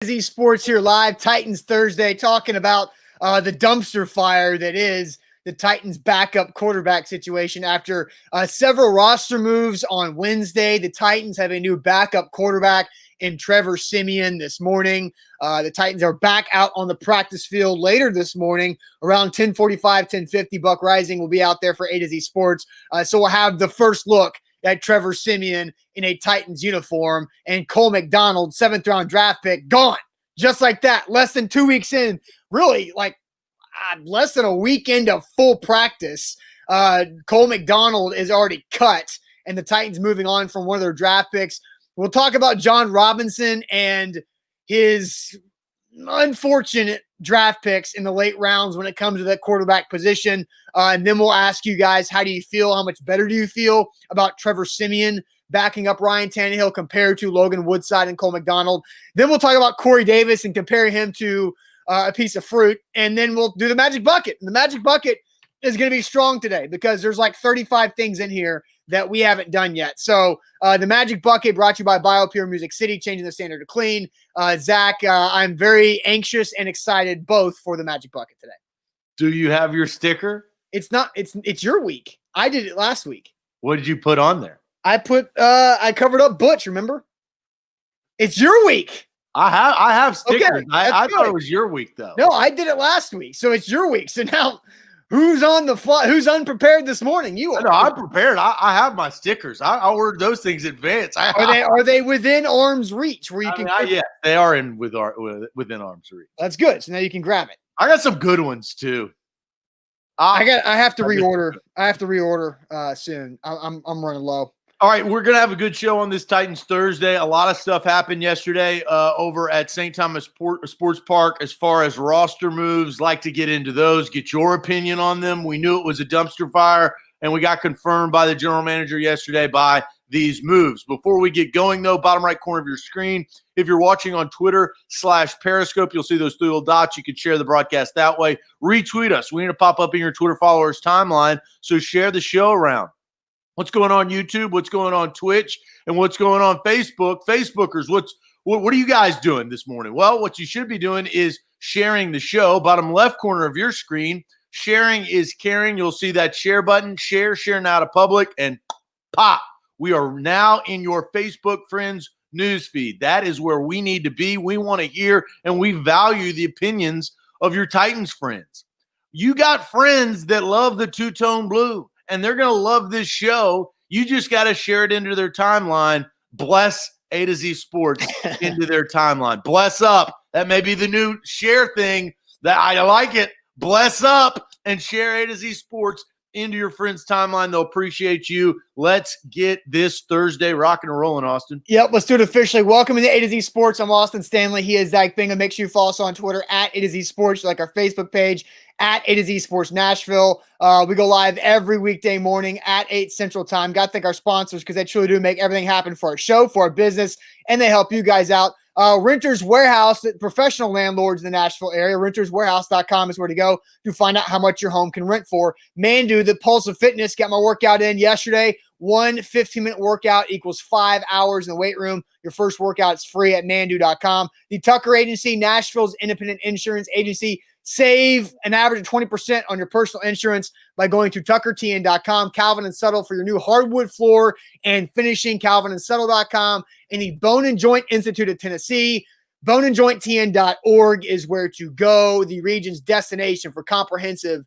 Z Sports here live, Titans Thursday, talking about the dumpster fire that is the Titans backup quarterback situation. After several roster moves on Wednesday, the Titans have a new backup quarterback in Trevor Siemian this morning. The Titans are back out on the practice field later this morning around 10:45, 10:50. Buck Rising will be out there for A to Z Sports. So we'll have the first look at Trevor Siemian in a Titans uniform, and Cole McDonald, 7th-round draft pick, gone. Just like that, less than 2 weeks in, really like less than a week into full practice. Cole McDonald is already cut, and the Titans moving on from one of their draft picks. We'll talk about Jon Robinson and his unfortunate draft picks in the late rounds when it comes to that quarterback position. And then we'll ask you guys, how do you feel? How much better do you feel about Trevor Siemian backing up Ryan Tannehill compared to Logan Woodside and Cole McDonald? Then we'll talk about Corey Davis and compare him to a piece of fruit. And then we'll do the Magic Bucket. And the Magic Bucket is going to be strong today because there's like 35 things in here that we haven't done yet. So the Magic Bucket brought to you by BioPure Music City, changing the standard to clean. Zach, I'm very anxious and excited both for the Magic Bucket today. Do you have your sticker? It's your week. I did it last week. What did you put on there? I covered up Butch, remember? It's your week. I have stickers. Okay, I thought it was your week though. No, I did it last week. So it's your week. So now who's on the fly? Who's unprepared this morning? You are. No, I'm prepared. I have my stickers. I ordered those things in advance. Are they within arm's reach where you can? Yeah, they are within arm's reach. That's good. So now you can grab it. I got some good ones too. I have to reorder. I have to reorder soon. I'm running low. All right, we're gonna have a good show on this Titans Thursday. A lot of stuff happened yesterday over at St. Thomas Sports Park as far as roster moves. Like to get into those, get your opinion on them. We knew it was a dumpster fire, and we got confirmed by the general manager yesterday by these moves. Before we get going, though, bottom right corner of your screen, if you're watching on Twitter/Periscope, you'll see those 3 little dots. You can share the broadcast that way. Retweet us. We need to pop up in your Twitter followers timeline, so share the show around. What's going on YouTube? What's going on Twitch? And what's going on Facebook? Facebookers, what are you guys doing this morning? Well, what you should be doing is sharing the show. Bottom left corner of your screen, sharing is caring. You'll see that share button. Share now to public, and pop. We are now in your Facebook friends news feed. That is where we need to be. We want to hear, and we value the opinions of your Titans friends. You got friends that love the two-tone blue, and they're going to love this show. You just got to share it into their timeline. Bless A to Z Sports into their timeline. Bless up. That may be the new share thing. That I like it. Bless up and share A to Z Sports into your friends' timeline. They'll appreciate you. Let's get this Thursday rocking and rolling, Austin. Yep, let's do it officially. Welcome to A to Z Sports. I'm Austin Stanley. He is Zach Bingham. Make sure you follow us on Twitter at A to Z Sports, like our Facebook page at A to Z Sports Nashville. We go live every weekday morning at 8 Central Time. Got to thank our sponsors because they truly do make everything happen for our show, for our business, and they help you guys out. Renters Warehouse, professional landlords in the Nashville area. Renterswarehouse.com is where to go to find out how much your home can rent for. Mandu, the Pulse of Fitness, got my workout in yesterday. One 15-minute workout equals 5 hours in the weight room. Your first workout is free at mandu.com. The Tucker Agency, Nashville's independent insurance agency. Save an average of 20% on your personal insurance by going to tuckertn.com. Calvin and Settle for your new hardwood floor and finishing. calvinandsettle.com. And the Bone and Joint Institute of Tennessee. Boneandjointtn.org is where to go. The region's destination for comprehensive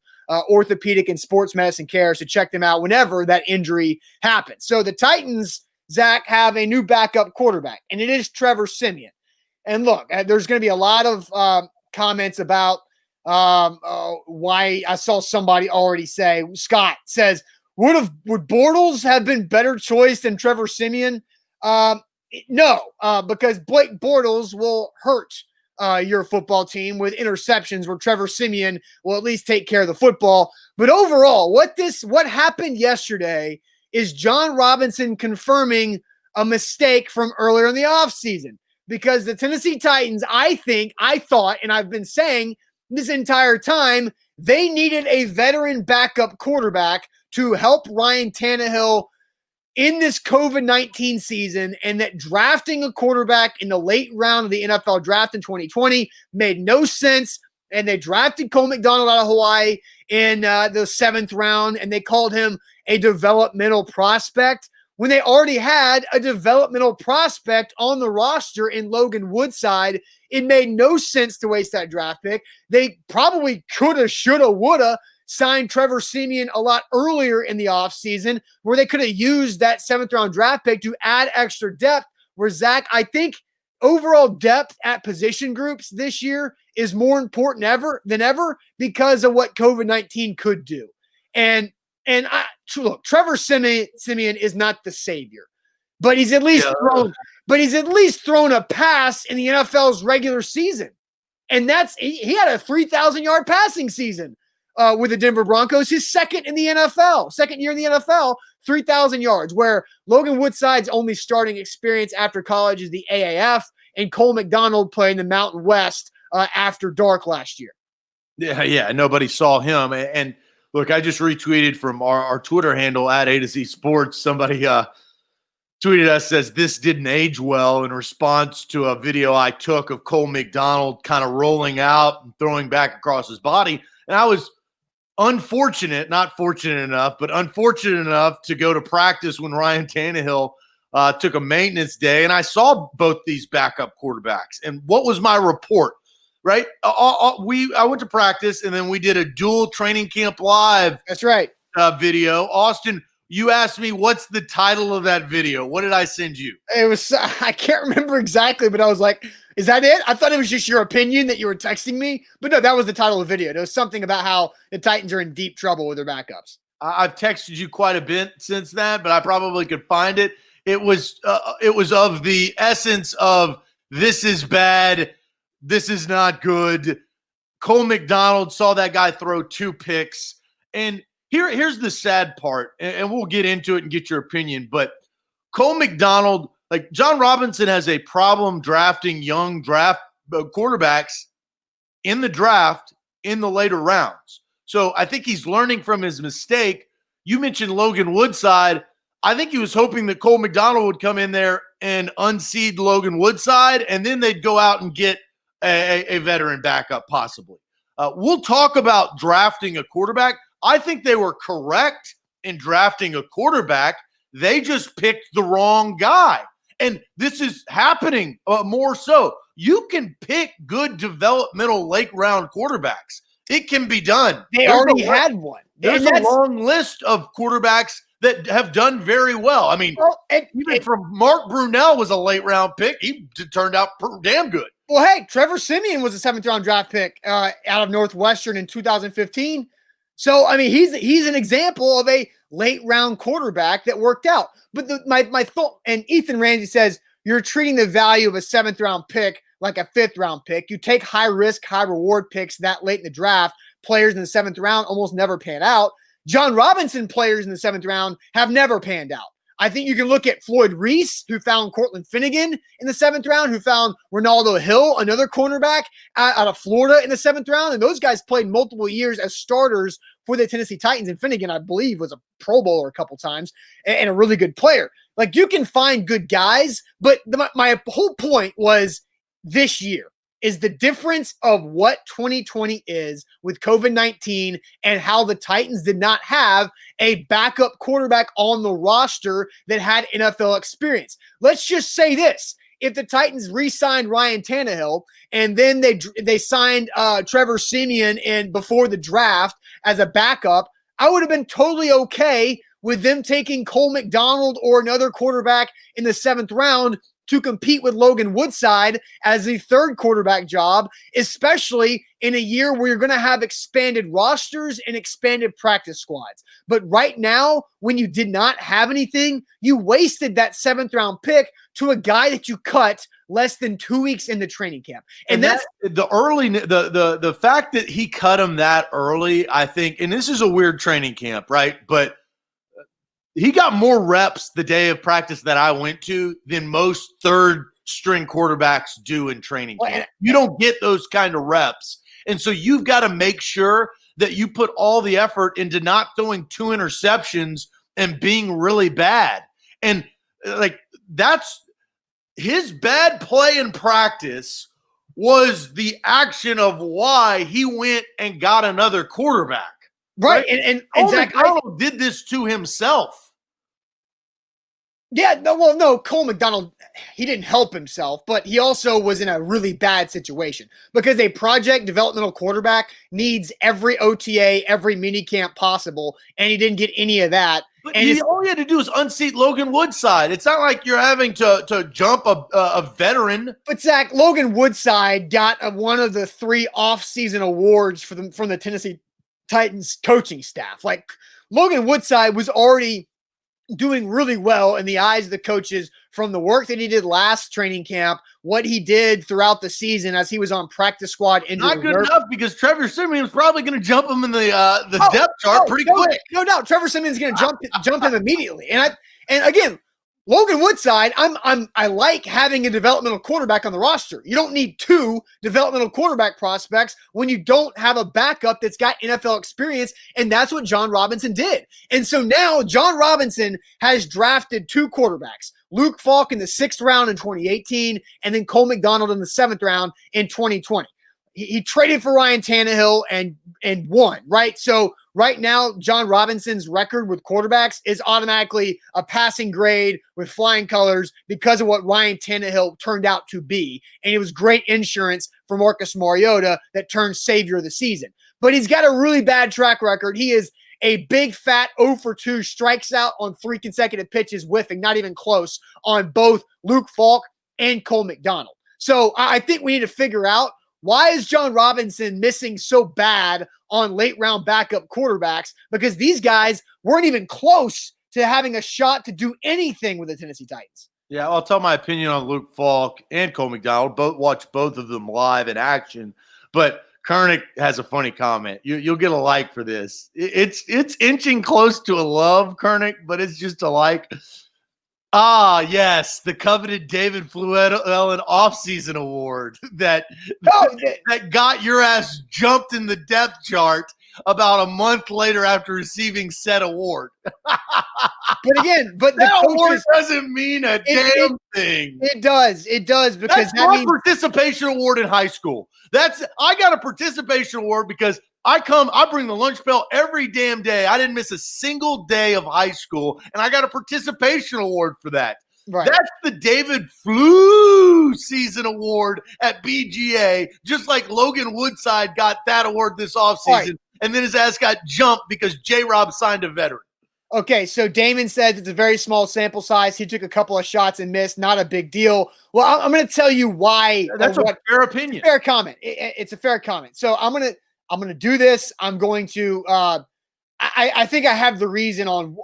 orthopedic and sports medicine care. So check them out whenever that injury happens. So the Titans, Zach, have a new backup quarterback, and it is Trevor Siemian. And look, there's going to be a lot of comments about why. I saw somebody already say, Scott says, would Bortles have been better choice than Trevor Siemian? No, because Blake Bortles will hurt your football team with interceptions, where Trevor Siemian will at least take care of the football. But overall, what happened yesterday is Jon Robinson confirming a mistake from earlier in the offseason, because the Tennessee Titans, I thought, and I've been saying this entire time, they needed a veteran backup quarterback to help Ryan Tannehill in this COVID-19 season, and that drafting a quarterback in the late round of the NFL draft in 2020 made no sense. And they drafted Cole McDonald out of Hawaii in the 7th round, and they called him a developmental prospect when they already had a developmental prospect on the roster in Logan Woodside. It made no sense to waste that draft pick. They probably coulda, shoulda, woulda signed Trevor Siemian a lot earlier in the offseason, where they could have used that 7th round draft pick to add extra depth. Where, Zach, I think overall depth at position groups this year is more important than ever because of what COVID-19 could do. And look, Trevor Siemian is not the savior, but he's at least thrown a pass in the NFL's regular season. And he had a 3,000-yard passing season with the Denver Broncos, his second year in the NFL, 3,000 yards, where Logan Woodside's only starting experience after college is the AAF, and Cole McDonald played in the Mountain West after dark last year. Yeah, nobody saw him. And look, I just retweeted from our Twitter handle at A to Z Sports. Somebody tweeted us, says this didn't age well, in response to a video I took of Cole McDonald kind of rolling out and throwing back across his body. And I was not fortunate enough to go to practice when Ryan Tannehill took a maintenance day, and I saw both these backup quarterbacks. And what was my report? Right, I went to practice, and then we did a dual training camp live. That's right. Video. Austin, you asked me what's the title of that video. What did I send you? It was I can't remember exactly, but I was like, "Is that it?" I thought it was just your opinion that you were texting me, but no, that was the title of the video. There was something about how the Titans are in deep trouble with their backups. I've texted you quite a bit since that, but I probably could find it. It was of the essence of this is bad. This is not good. Cole McDonald saw that guy throw 2 picks. And here's the sad part, and we'll get into it and get your opinion. But Cole McDonald, like Jon Robinson, has a problem drafting young quarterbacks in the draft in the later rounds. So I think he's learning from his mistake. You mentioned Logan Woodside. I think he was hoping that Cole McDonald would come in there and unseed Logan Woodside, and then they'd go out and get a veteran backup possibly. We'll talk about drafting a quarterback. I think they were correct in drafting a quarterback. They just picked the wrong guy. And this is happening more so. You can pick good developmental late round quarterbacks. It can be done. They already had one. There's a long list of quarterbacks that have done very well. I mean, even from Mark Brunell was a late round pick. He turned out damn good. Well, hey, Trevor Siemian was a 7th round draft pick out of Northwestern in 2015. So, I mean, he's an example of a late round quarterback that worked out. But my thought, and Ethan Ramsey says, you're treating the value of a 7th round pick like a 5th round pick. You take high risk, high reward picks that late in the draft. Players in the 7th round almost never pan out. Jon Robinson players in the 7th round have never panned out. I think you can look at Floyd Reese, who found Cortland Finnegan in the 7th round, who found Ronaldo Hill, another cornerback out of Florida in the 7th round. And those guys played multiple years as starters for the Tennessee Titans. And Finnegan, I believe, was a Pro Bowler a couple times and a really good player. Like, you can find good guys, but my whole point was this year is the difference of what 2020 is with COVID-19 and how the Titans did not have a backup quarterback on the roster that had NFL experience. Let's just say this. If the Titans re-signed Ryan Tannehill and then they signed Trevor Siemian in before the draft as a backup, I would have been totally okay with them taking Cole McDonald or another quarterback in the 7th round to compete with Logan Woodside as the 3rd quarterback job, especially in a year where you're going to have expanded rosters and expanded practice squads. But right now, when you did not have anything, you wasted that 7th round pick to a guy that you cut less than 2 weeks into training camp. And that's the fact that he cut him that early, I think, and this is a weird training camp, right? But he got more reps the day of practice that I went to than most 3rd-string quarterbacks do in training camp. You don't get those kind of reps. And so you've got to make sure that you put all the effort into not throwing 2 interceptions and being really bad. And like that's his bad play in practice was the action of why he went and got another quarterback. Right. And Zach did this to himself. Yeah, no, Cole McDonald, he didn't help himself, but he also was in a really bad situation because a project developmental quarterback needs every OTA, every mini camp possible, and he didn't get any of that. But all he had to do was unseat Logan Woodside. It's not like you're having to jump a veteran. But Zach, Logan Woodside got one of the 3 off-season awards from the Tennessee Titans coaching staff. Like, Logan Woodside was already doing really well in the eyes of the coaches from the work that he did last training camp, what he did throughout the season as he was on practice squad. Not good enough because Trevor Siemian's probably going to jump him in the depth chart pretty quick. No doubt, Trevor Siemian's going to jump him immediately. And again, Logan Woodside, I like having a developmental quarterback on the roster. You don't need 2 developmental quarterback prospects when you don't have a backup that's got NFL experience, and that's what Jon Robinson did. And so now Jon Robinson has drafted 2 quarterbacks, Luke Falk in the 6th round in 2018, and then Cole McDonald in the 7th round in 2020. He traded for Ryan Tannehill and won, right? So right now, Jon Robinson's record with quarterbacks is automatically a passing grade with flying colors because of what Ryan Tannehill turned out to be. And it was great insurance for Marcus Mariota that turned savior of the season. But he's got a really bad track record. He is a big fat 0 for 2, strikes out on 3 consecutive pitches, whiffing, not even close, on both Luke Falk and Cole McDonald. So I think we need to figure out, why is Jon Robinson missing so bad on late round backup quarterbacks? Because these guys weren't even close to having a shot to do anything with the Tennessee Titans. Yeah, I'll tell my opinion on Luke Falk and Cole McDonald. Watch both of them live in action. But Kernick has a funny comment. You'll get a like for this. It's inching close to a love, Kernick, but it's just a like. Ah, yes, the coveted David Fluellen offseason award that got your ass jumped in the depth chart about a month later after receiving said award. But again, that award doesn't mean a damn thing. It does because that means participation award in high school. I got a participation award because I bring the lunch bell every damn day. I didn't miss a single day of high school, and I got a participation award for that. Right. That's the David Flu season award at BGA, just like Logan Woodside got that award this offseason, and then his ass got jumped because J-Rob signed a veteran. Okay, so Damon says it's a very small sample size. He took a couple of shots and missed. Not a big deal. Well, I'm going to tell you why. That's a fair opinion. It's a fair comment. It's a fair comment. So I'm going to do this. I'm going to I think I have the reason on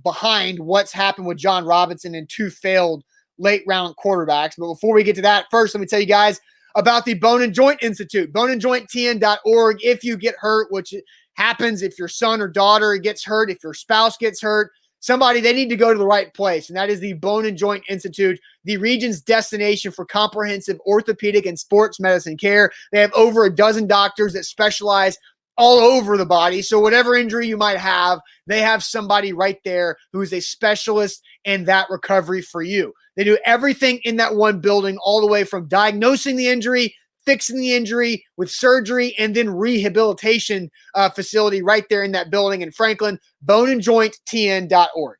behind what's happened with Jon Robinson and 2 failed late round quarterbacks. But before we get to that, first let me tell you guys about the Bone and Joint Institute, boneandjointtn.org. If you get hurt, which happens if your son or daughter gets hurt, if your spouse gets hurt, they need to go to the right place. And that is the Bone and Joint Institute, the region's destination for comprehensive orthopedic and sports medicine care. They have over a dozen doctors that specialize all over the body. So whatever injury you might have, they have somebody right there who is a specialist in that recovery for you. They do everything in that one building, all the way from diagnosing the injury, fixing the injury with surgery, and then rehabilitation facility right there in that building in Franklin, boneandjointtn.org.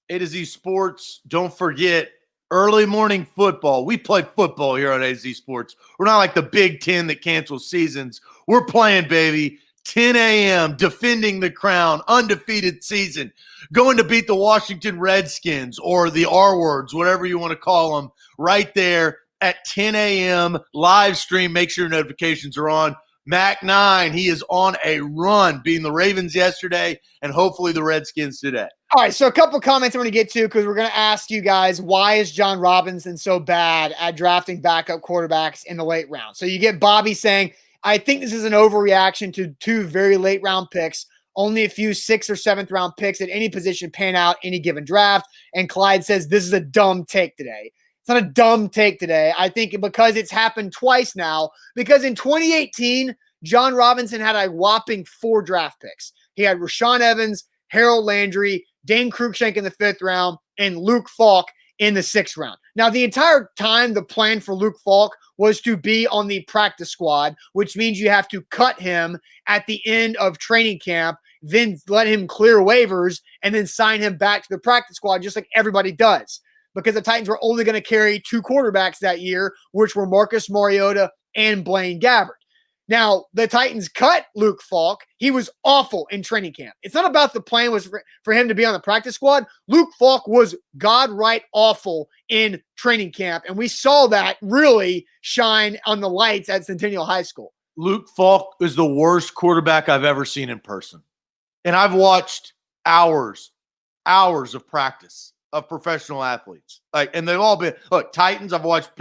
A to Z Sports. Don't forget early morning football. We play football here on A to Z Sports. We're not like the Big Ten that cancels seasons. We're playing, baby. 10 a.m., defending the crown, undefeated season, going to beat the Washington Redskins or the R-words, whatever you want to call them, right there at 10 a.m. live stream. Make sure your notifications are on. Mac 9, he is on a run, beating the Ravens yesterday and hopefully the Redskins today. All right, so a couple comments I'm going to get to because we're going to ask you guys, why is Jon Robinson so bad at drafting backup quarterbacks in the late round? So you get Bobby saying, I think this is an overreaction to 2 very late round picks. Only a few 6th or 7th round picks at any position pan out any given draft. And Clyde says this is a dumb take today. It's not a dumb take today. I think because it's happened twice now. Because in 2018, Jon Robinson had a whopping 4 draft picks. He had Rashaan Evans, Harold Landry, Dane Cruikshank in the 5th round, and Luke Falk in the 6th round. Now, the entire time, the plan for Luke Falk was to be on the practice squad, which means you have to cut him at the end of training camp, then let him clear waivers, and then sign him back to the practice squad, just like everybody does. Because the Titans were only going to carry 2 quarterbacks that year, which were Marcus Mariota and Blaine Gabbert. Now, the Titans cut Luke Falk. He was awful in training camp. It's not about the plan was for him to be on the practice squad. Luke Falk was God-right awful in training camp, and we saw that really shine on the lights at Centennial High School. Luke Falk is the worst quarterback I've ever seen in person. And I've watched hours of practice of professional athletes. And they've all been, look, Titans, I've watched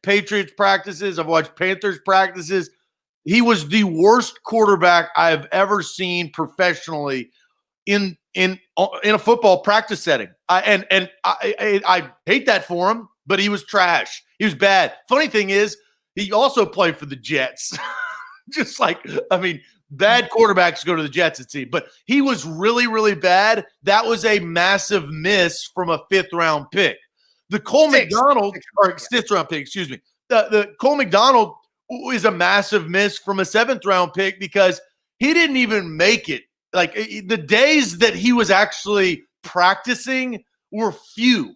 Patriots practices, I've watched Panthers practices. He was the worst quarterback I've ever seen professionally in a football practice setting. I hate that for him, but he was trash. He was bad. Funny thing is, he also played for the Jets. Just like, bad quarterbacks go to the Jets, it seemed. But he was really, really bad. That was a massive miss from a 5th round pick. The Cole McDonald, or 6th round pick, excuse me. The Cole McDonald is a massive miss from a 7th round pick because he didn't even make it. Like, the days that he was actually practicing were few.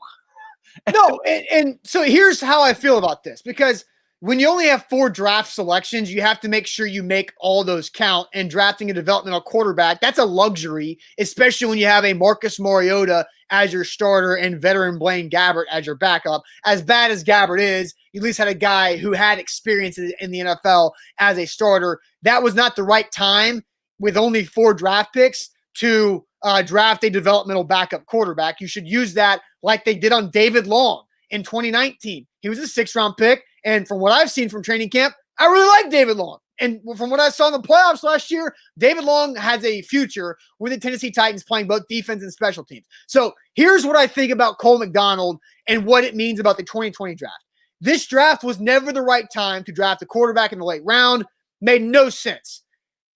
No, and so here's how I feel about this, because when you only have 4 draft selections, you have to make sure you make all those count, and drafting a developmental quarterback, that's a luxury, especially when you have a Marcus Mariota as your starter and veteran Blaine Gabbert as your backup. As bad as Gabbert is, you at least had a guy who had experience in the NFL as a starter. That was not the right time with only 4 draft picks to draft a developmental backup quarterback. You should use that like they did on David Long in 2019. He was a 6th round pick. And from what I've seen from training camp, I really like David Long. And from what I saw in the playoffs last year, David Long has a future with the Tennessee Titans playing both defense and special teams. So here's what I think about Cole McDonald and what it means about the 2020 draft. This draft was never the right time to draft a quarterback in the late round. Made no sense.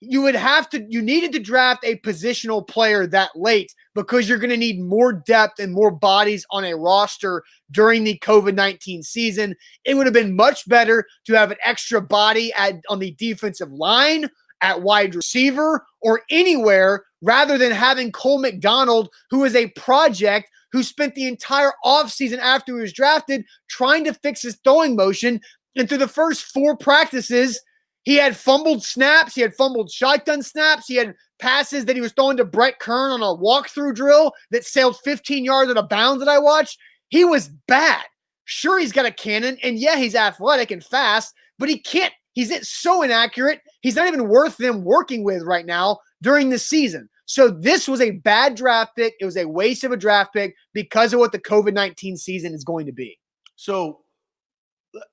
You needed to draft a positional player that late because you're going to need more depth and more bodies on a roster during the COVID-19 season. It would have been much better to have an extra body on the defensive line, at wide receiver, or anywhere, rather than having Cole McDonald, who is a project who spent the entire offseason after he was drafted trying to fix his throwing motion. And through the first 4 practices, he had fumbled snaps. He had fumbled shotgun snaps. He had passes that he was throwing to Brett Kern on a walkthrough drill that sailed 15 yards out of bounds that I watched. He was bad. Sure, he's got a cannon, and yeah, he's athletic and fast, but he can't. He's so inaccurate. He's not even worth them working with right now during the season. So this was a bad draft pick. It was a waste of a draft pick because of what the COVID-19 season is going to be. So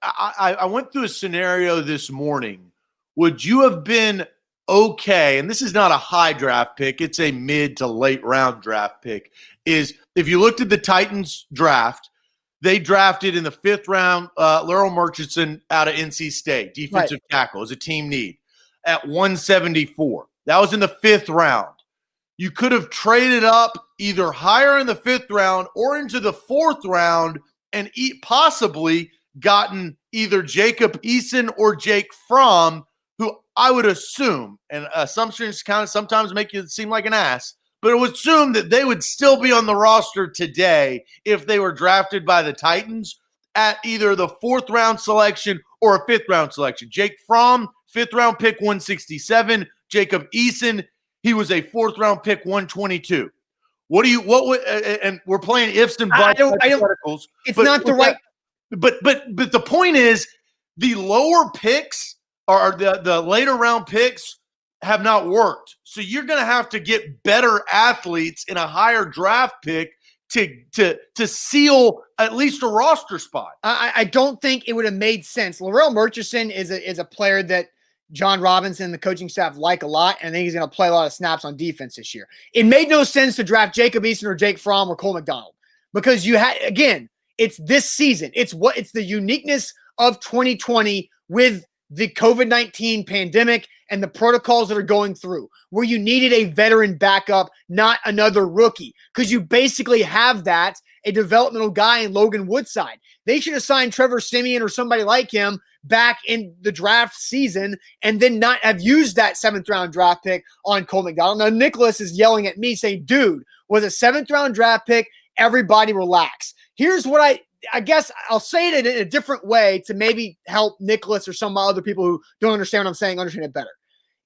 I went through a scenario this morning. Would you have been okay, and this is not a high draft pick, it's a mid to late round draft pick, is if you looked at the Titans draft, they drafted in the 5th round Laurel Murchison out of NC State, defensive tackle, as a team need, at 174. That was in the 5th round. You could have traded up either higher in the 5th round or into the 4th round and possibly gotten either Jacob Eason or Jake Fromm, who I would assume, and assumptions kind of sometimes make you seem like an ass, but it would assume that they would still be on the roster today if they were drafted by the Titans at either the 4th round selection or a 5th round selection. Jake Fromm, 5th round pick 167. Jacob Eason, he was a 4th round pick 122. And we're playing ifs and buts. It's not the right. But the point is, the lower picks or the later round picks have not worked. So you're going to have to get better athletes in a higher draft pick to seal at least a roster spot. I don't think it would have made sense. Laurel Murchison is a player that Jon Robinson and the coaching staff like a lot, and I think he's going to play a lot of snaps on defense this year. It made no sense to draft Jacob Eason or Jake Fromm or Cole McDonald because it's this season. It's the uniqueness of 2020 with the COVID-19 pandemic and the protocols that are going through, where you needed a veteran backup, not another rookie, because you basically have that, a developmental guy in Logan Woodside. They should have signed Trevor Siemian or somebody like him back in the draft season and then not have used that 7th-round draft pick on Cole McDonald. Now, Nicholas is yelling at me saying, dude, was a 7th-round draft pick, everybody relax. Here's what I guess I'll say it in a different way to maybe help Nicholas or some other people who don't understand what I'm saying understand it better,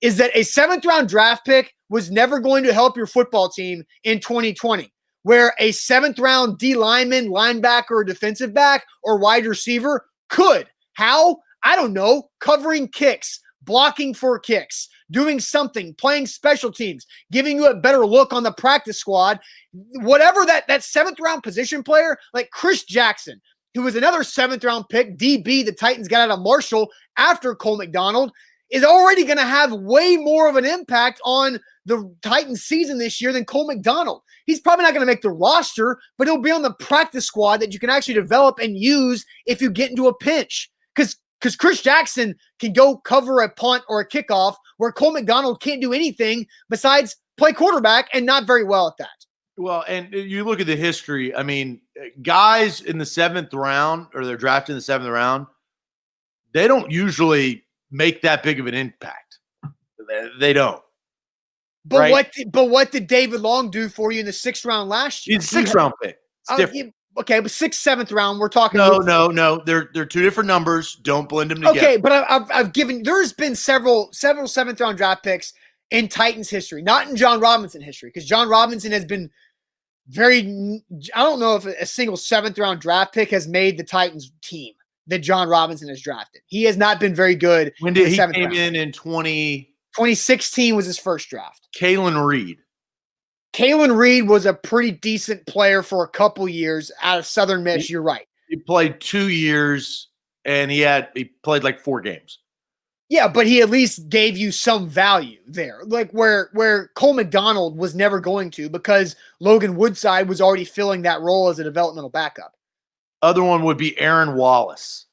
is that a 7th-round draft pick was never going to help your football team in 2020, where a 7th-round D lineman, linebacker, or defensive back or wide receiver could. How? I don't know. Covering kicks, blocking for kicks, doing something, playing special teams, giving you a better look on the practice squad. Whatever that 7th-round position player, like Chris Jackson, who was another 7th-round pick, DB, the Titans got out of Marshall after Cole McDonald, is already going to have way more of an impact on the Titans season this year than Cole McDonald. He's probably not going to make the roster, but he'll be on the practice squad that you can actually develop and use if you get into a pinch. Because Chris Jackson can go cover a punt or a kickoff where Cole McDonald can't do anything besides play quarterback and not very well at that. Well, and you look at the history. I mean, guys in the 7th round, or they're drafted in the 7th round, they don't usually make that big of an impact. They don't. But right? what did David Long do for you in the 6th round last year? He's a 6th round pick. It's different. Okay, but 6th, 7th round, we're talking. No. They're two different numbers. Don't blend them together. Okay, but I've given. There's been several 7th-round draft picks in Titans history, not in Jon Robinson history, because Jon Robinson has been very. I don't know if a single 7th-round draft pick has made the Titans team that Jon Robinson has drafted. He has not been very good. When did he came in 2016 was his first draft. Kalen Reed. Kalen Reed was a pretty decent player for a couple years out of Southern Miss. You're right. He played 2 years, and he played like 4 games. Yeah, but he at least gave you some value there, like where Cole McDonald was never going to, because Logan Woodside was already filling that role as a developmental backup. Other one would be Aaron Wallace.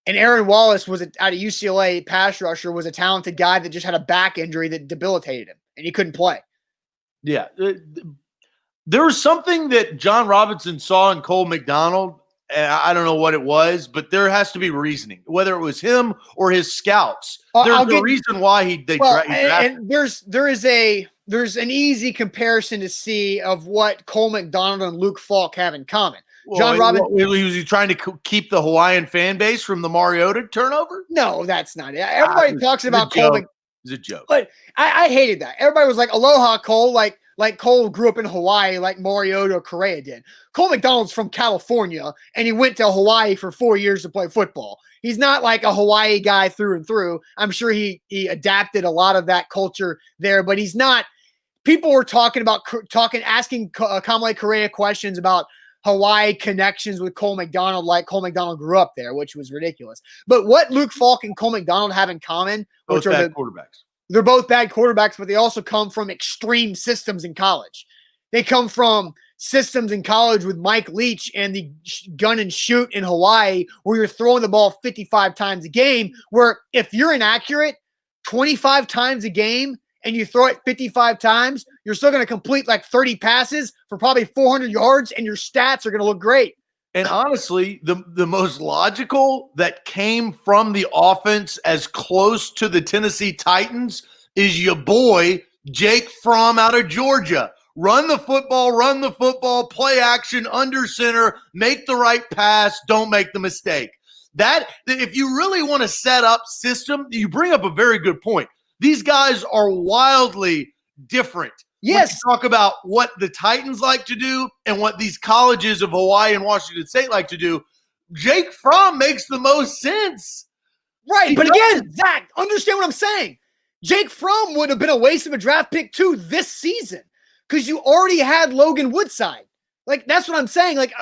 And Aaron Wallace was out of UCLA, pass rusher, was a talented guy that just had a back injury that debilitated him, and he couldn't play. Yeah. There was something that Jon Robinson saw in Cole McDonald, and I don't know what it was, but there has to be reasoning, whether it was him or his scouts. There's a reason why he drafted. And there's an easy comparison to see of what Cole McDonald and Luke Falk have in common. Jon Robinson, was he trying to keep the Hawaiian fan base from the Mariota turnover? No, that's not it. Everybody talks about Cole. It's a joke. But I hated that. Everybody was like, aloha, Cole, like Cole grew up in Hawaii like Mariota Correa did. Cole McDonald's from California, and he went to Hawaii for 4 years to play football. He's not like a Hawaii guy through and through. I'm sure he adapted a lot of that culture there, but he's not. People were asking Kamale Correa questions about Hawaii connections with Cole McDonald, like Cole McDonald grew up there, which was ridiculous. But what Luke Falk and Cole McDonald have in common, both bad quarterbacks. They're both bad quarterbacks, but they also come from extreme systems in college. They come from systems in college with Mike Leach and the gun and shoot in Hawaii, where you're throwing the ball 55 times a game, where if you're inaccurate 25 times a game and you throw it 55 times, you're still going to complete like 30 passes for probably 400 yards, and your stats are going to look great. And honestly, the most logical that came from the offense as close to the Tennessee Titans is your boy, Jake Fromm out of Georgia. Run the football, play action, under center, make the right pass, don't make the mistake. That, if you really want to set up system, you bring up a very good point. These guys are wildly different. Yes. Talk about what the Titans like to do and what these colleges of Hawaii and Washington State like to do. Jake Fromm makes the most sense. Right. But again, Zach, understand what I'm saying. Jake Fromm would have been a waste of a draft pick too this season, because you already had Logan Woodside. Like, that's what I'm saying. Like,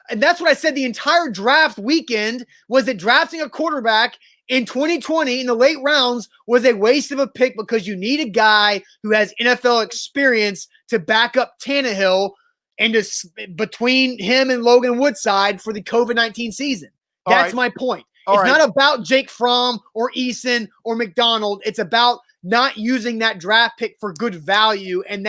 and that's what I said the entire draft weekend was that drafting a quarterback in 2020 in the late rounds was a waste of a pick, because you need a guy who has NFL experience to back up Tannehill and between him and Logan Woodside for the COVID-19 season. That's my point. It's not about Jake Fromm or Eason or McDonald. It's about not using that draft pick for good value, and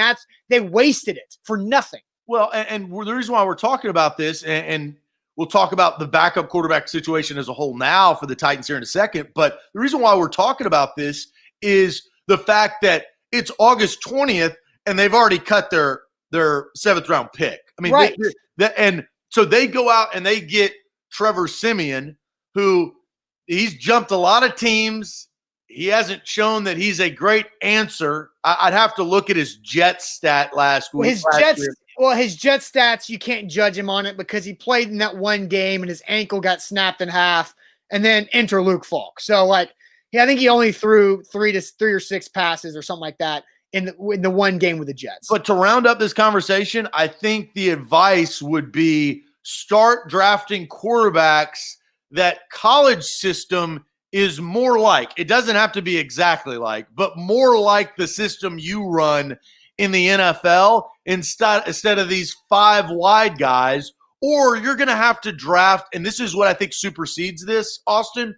they wasted it for nothing. Well, and the reason why we're talking about this, and we'll talk about the backup quarterback situation as a whole now for the Titans here in a second, but the reason why we're talking about this is the fact that it's August 20th, and they've already cut their 7th-round pick. I mean, right. And so they go out and they get Trevor Siemian, who he's jumped a lot of teams. He hasn't shown that he's a great answer. I'd have to look at his Jet stat last week. His Jet stats, you can't judge him on it because he played in that one game and his ankle got snapped in half, and then enter Luke Falk. So, I think he only threw three or six passes or something like that in the one game with the Jets. But to round up this conversation, I think the advice would be start drafting quarterbacks that college system is more like. It doesn't have to be exactly like, but more like the system you run in the NFL instead of these 5 wide guys. Or you're going to have to draft, and this is what I think supersedes this, Austin,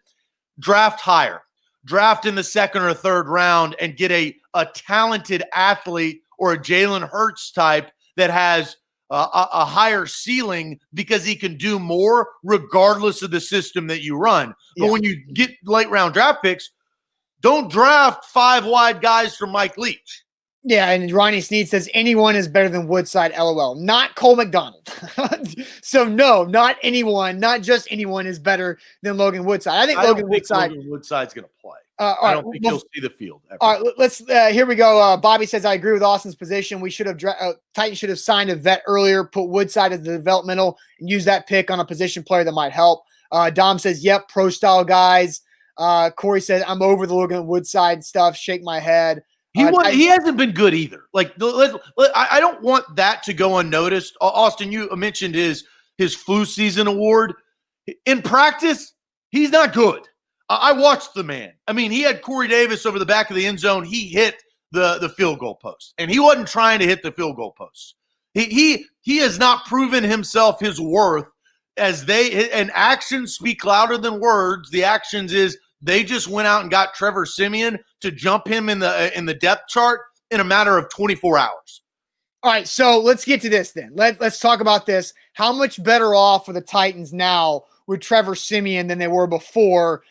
draft higher. Draft in the 2nd or 3rd round and get a talented athlete or a Jalen Hurts type that has a higher ceiling because he can do more regardless of the system that you run. Yeah. But when you get late round draft picks, don't draft 5 wide guys from Mike Leach. Yeah, and Ronnie Sneed says anyone is better than Woodside, LOL. Not Cole McDonald. So no, not anyone, not just anyone is better than Logan Woodside. I think Logan Woodside's going to play. I don't think he'll see the field ever. All right, let's here we go. Bobby says, I agree with Austin's position. We should have Titans should have signed a vet earlier, put Woodside as the developmental, and use that pick on a position player that might help. Dom says, yep, pro style guys. Corey says, I'm over the Logan Woodside stuff. Shake my head. He hasn't been good either. I don't want that to go unnoticed. Austin, you mentioned his flu season award. In practice, he's not good. I watched the man. I mean, he had Corey Davis over the back of the end zone. He hit the field goal post, and he wasn't trying to hit the field goal post. He has not proven himself his worth and actions speak louder than words. The actions is they just went out and got Trevor Siemian to jump him in the depth chart in a matter of 24 hours. All right, so let's get to this then. Let's talk about this. How much better off are the Titans now with Trevor Siemian than they were before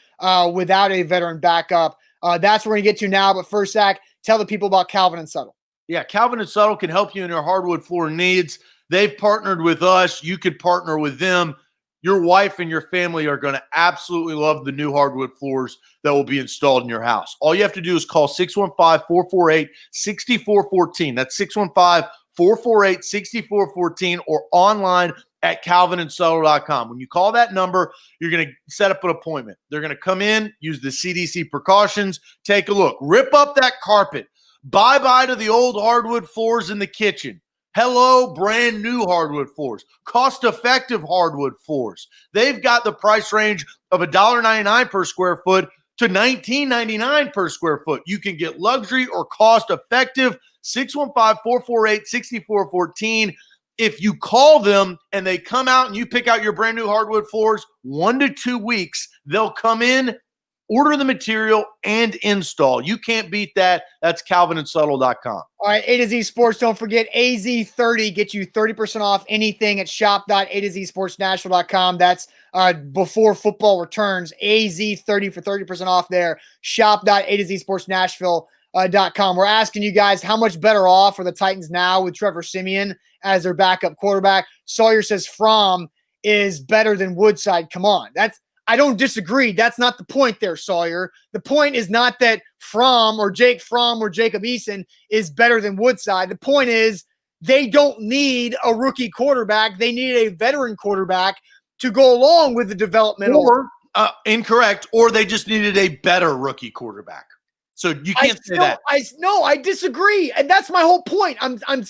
without a veteran backup? That's what we're going to get to now. But first, Zach, tell the people about Calvin and Subtle. Yeah, Calvin and Subtle can help you in your hardwood floor needs. They've partnered with us. You could partner with them. Your wife and your family are going to absolutely love the new hardwood floors that will be installed in your house. All you have to do is call 615-448-6414. That's 615-448-6414 or online at calvinandsubtle.com. When you call that number, you're going to set up an appointment. They're going to come in, use the CDC precautions, take a look, rip up that carpet, bye-bye to the old hardwood floors in the kitchen. Hello, brand new hardwood floors, cost-effective hardwood floors. They've got the price range of $1.99 per square foot to $19.99 per square foot. You can get luxury or cost-effective, 615-448-6414. If you call them and they come out and you pick out your brand new hardwood floors, 1 to 2 weeks, they'll come in, order the material, and install. You can't beat that. That's calvinandsubtle.com. All right, A to Z Sports. Don't forget, AZ30 gets you 30% off anything at shop.atozsportsnashville.com. That's before football returns. AZ30 for 30% off there. Shop.atozsportsnashville.com. We're asking you guys, how much better off are the Titans now with Trevor Siemian as their backup quarterback? Sawyer says Fromm is better than Woodside. Come on. I don't disagree. That's not the point there, Sawyer. The point is not that Fromm or Jake Fromm or Jacob Eason is better than Woodside. The point is they don't need a rookie quarterback. They need a veteran quarterback to go along with the developmental. Or, incorrect, or they just needed a better rookie quarterback. So you can't say that. I disagree. And that's my whole point. I am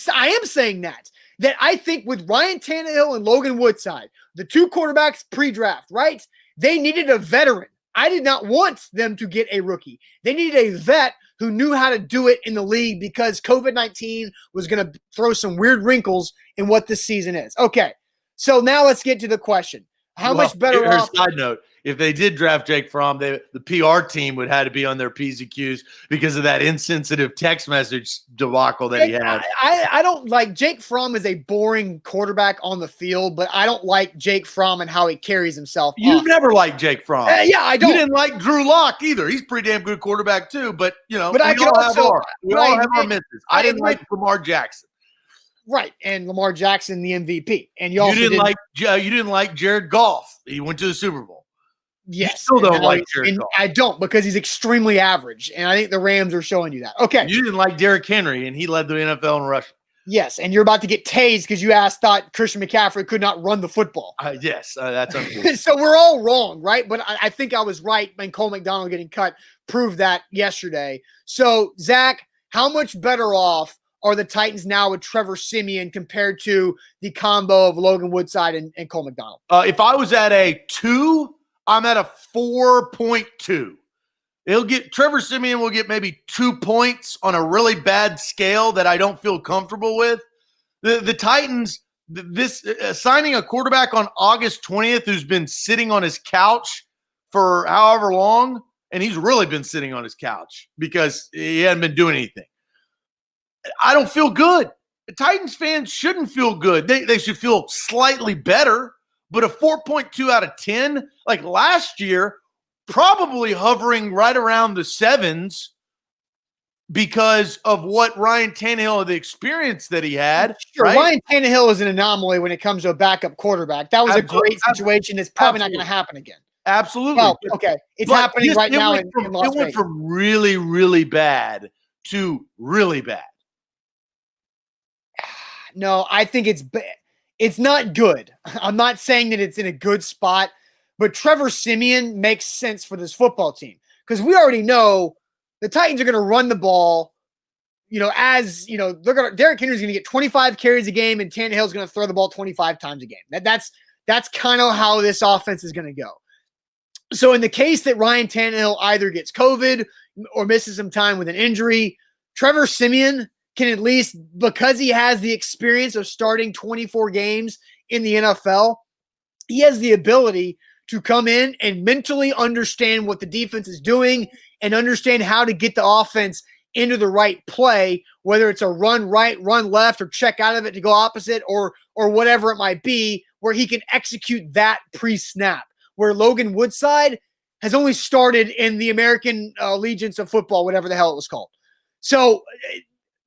saying that I think with Ryan Tannehill and Logan Woodside, the 2 quarterbacks pre-draft, right? They needed a veteran. I did not want them to get a rookie. They needed a vet who knew how to do it in the league because COVID-19 was going to throw some weird wrinkles in what this season is. Okay, so now let's get to the question. How much better off? Side note, if they did draft Jake Fromm, the PR team would have to be on their P's and Q's because of that insensitive text message debacle that he had. I don't like Jake Fromm is a boring quarterback on the field, but I don't like Jake Fromm and how he carries himself. You've never liked Jake Fromm. Yeah, I don't. You didn't like Drew Lock either. He's a pretty damn good quarterback too, but we all have our misses. I didn't like Lamar Jackson. Right, and Lamar Jackson, the MVP, and you didn't like Jared Goff. He went to the Super Bowl. Yes, you still don't like Jared Goff. I don't, because he's extremely average, and I think the Rams are showing you that. Okay, you didn't like Derrick Henry, and he led the NFL in rushing. Yes, and you're about to get tased because you thought Christian McCaffrey could not run the football. Yes, that's unfortunate. So we're all wrong, right? But I think I was right when Cole McDonald getting cut proved that yesterday. So, Zach, how much better off are the Titans now with Trevor Siemian compared to the combo of Logan Woodside and Cole McDonald? If I was at a 2, I'm at a 4.2. Trevor Siemian will get maybe 2 points on a really bad scale that I don't feel comfortable with. The Titans, signing a quarterback on August 20th who's been sitting on his couch for however long, and he's really been sitting on his couch because he hadn't been doing anything. I don't feel good. The Titans fans shouldn't feel good. They should feel slightly better, but a 4.2 out of 10, like last year, probably hovering right around the 7s because of what Ryan Tannehill, the experience that he had. Sure, right? Ryan Tannehill is an anomaly when it comes to a backup quarterback. That was a great situation. It's probably not going to happen again. Absolutely. Well, okay. It's happening right now in Las Vegas. It went from really, really bad to really bad. No, I think it's not good. I'm not saying that it's in a good spot, but Trevor Siemian makes sense for this football team because we already know the Titans are going to run the ball. Derrick Henry's going to get 25 carries a game, and Tannehill's going to throw the ball 25 times a game. That's kind of how this offense is going to go. So in the case that Ryan Tannehill either gets COVID or misses some time with an injury, Trevor Siemian can at least, because he has the experience of starting 24 games in the NFL, he has the ability to come in and mentally understand what the defense is doing and understand how to get the offense into the right play, whether it's a run right, run left, or check out of it to go opposite, or whatever it might be, where he can execute that pre-snap. Where Logan Woodside has only started in the American Legions of Football, whatever the hell it was called. So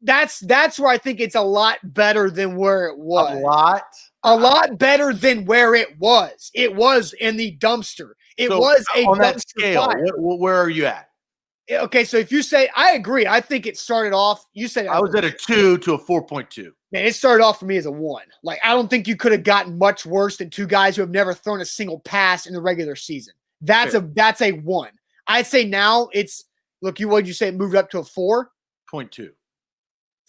that's where I think it's a lot better than where it was. A lot better than where it was. It was in the dumpster. It was a on dumpster that scale. Where are you at? Okay, so if you say, I agree. I think it started off. You said I was at a 2 to a 4.2. Man, it started off for me as a 1. Like, I don't think you could have gotten much worse than two guys who have never thrown a single pass in the regular season. That's a 1. I'd say now it's what'd you say? It moved up to a 4.2.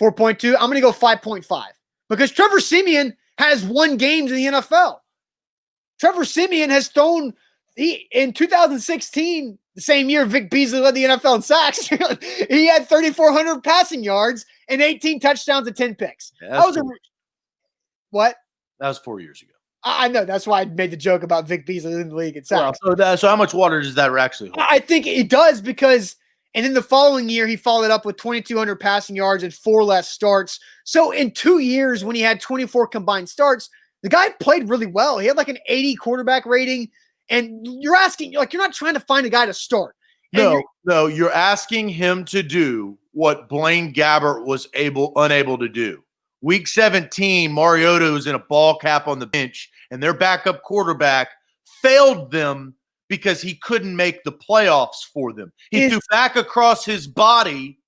4.2. I'm going to go 5.5 because Trevor Siemian has won games in the NFL. Trevor Siemian has thrown in 2016, the same year Vic Beasley led the NFL in sacks. He had 3,400 passing yards and 18 touchdowns and 10 picks. Yeah, what? That was 4 years ago. I know. That's why I made the joke about Vic Beasley in the league in sacks. Well, so how much water does that actually hold? I think it does because – and then the following year, he followed up with 2,200 passing yards and 4 less starts. So in 2 years, when he had 24 combined starts, the guy played really well. He had like an 80 quarterback rating. And you're asking, you're not trying to find a guy to start. No, you're asking him to do what Blaine Gabbert was unable to do. Week 17, Mariota was in a ball cap on the bench, and their backup quarterback failed them because he couldn't make the playoffs for them. He threw back across his body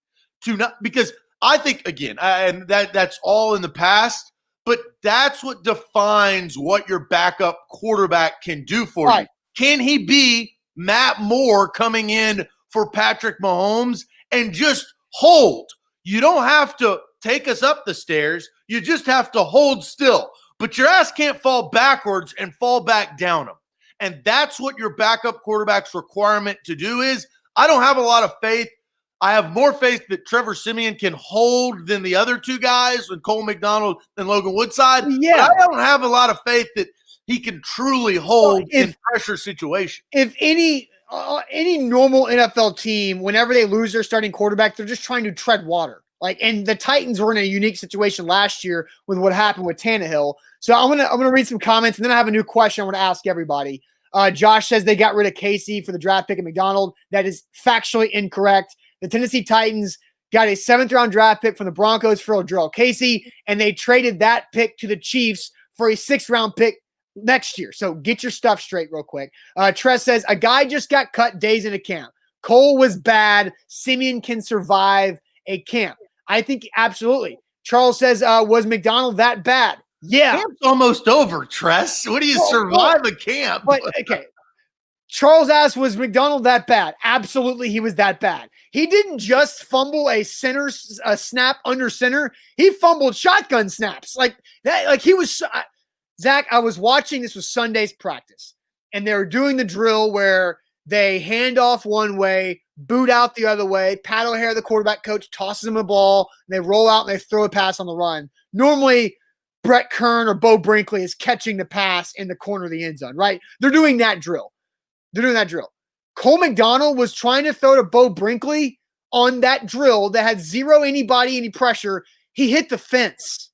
because I think, again, and that's all in the past, but that's what defines what your backup quarterback can do for you. Can he be Matt Moore coming in for Patrick Mahomes and just hold? You don't have to take us up the stairs. You just have to hold still. But your ass can't fall backwards and fall back down them. And that's what your backup quarterback's requirement to do is. I don't have a lot of faith. I have more faith that Trevor Siemian can hold than the other two guys, and Cole McDonald and Logan Woodside. Yeah. But I don't have a lot of faith that he can truly hold in pressure situations. If any normal NFL team, whenever they lose their starting quarterback, they're just trying to tread water. Like, and the Titans were in a unique situation last year with what happened with Tannehill. So I'm gonna read some comments, and then I have a new question I want to ask everybody. Josh says they got rid of Casey for the draft pick at McDonald. That is factually incorrect. The Tennessee Titans got a 7th-round draft pick from the Broncos for Odell Casey, and they traded that pick to the Chiefs for a 6th-round pick next year. So get your stuff straight real quick. Tress says, a guy just got cut days into camp. Cole was bad. Simeon can survive a camp. I think absolutely. Charles says, was McDonald that bad? Yeah. Camp's almost over, Tress. What do you survive a camp? But, okay. Charles asked, was McDonald that bad? Absolutely, he was that bad. He didn't just fumble a snap under center. He fumbled shotgun snaps. Like that. Like he was Zach, I was watching, this was Sunday's practice, and they were doing the drill where they hand off one way, boot out the other way. Pat O'Hare, the quarterback coach, tosses them a ball, and they roll out and they throw a pass on the run. Normally, Brett Kern or Bo Brinkley is catching the pass in the corner of the end zone, right? They're doing that drill. Cole McDonald was trying to throw to Bo Brinkley on that drill that had zero anybody, any pressure. He hit the fence.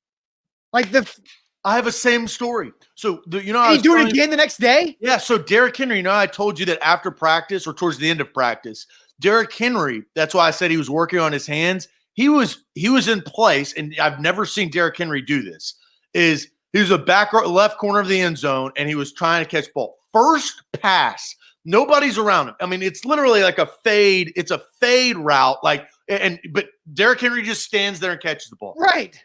I have a same story. So, did he do it again the next day? Yeah. So Derrick Henry, I told you that after practice or towards the end of practice, Derrick Henry, that's why I said he was working on his hands. He was in place, and I've never seen Derrick Henry do this, he was a back left corner of the end zone, and he was trying to catch ball. First pass, nobody's around him. I mean, it's literally like a fade. It's a fade route. But Derrick Henry just stands there and catches the ball. Right.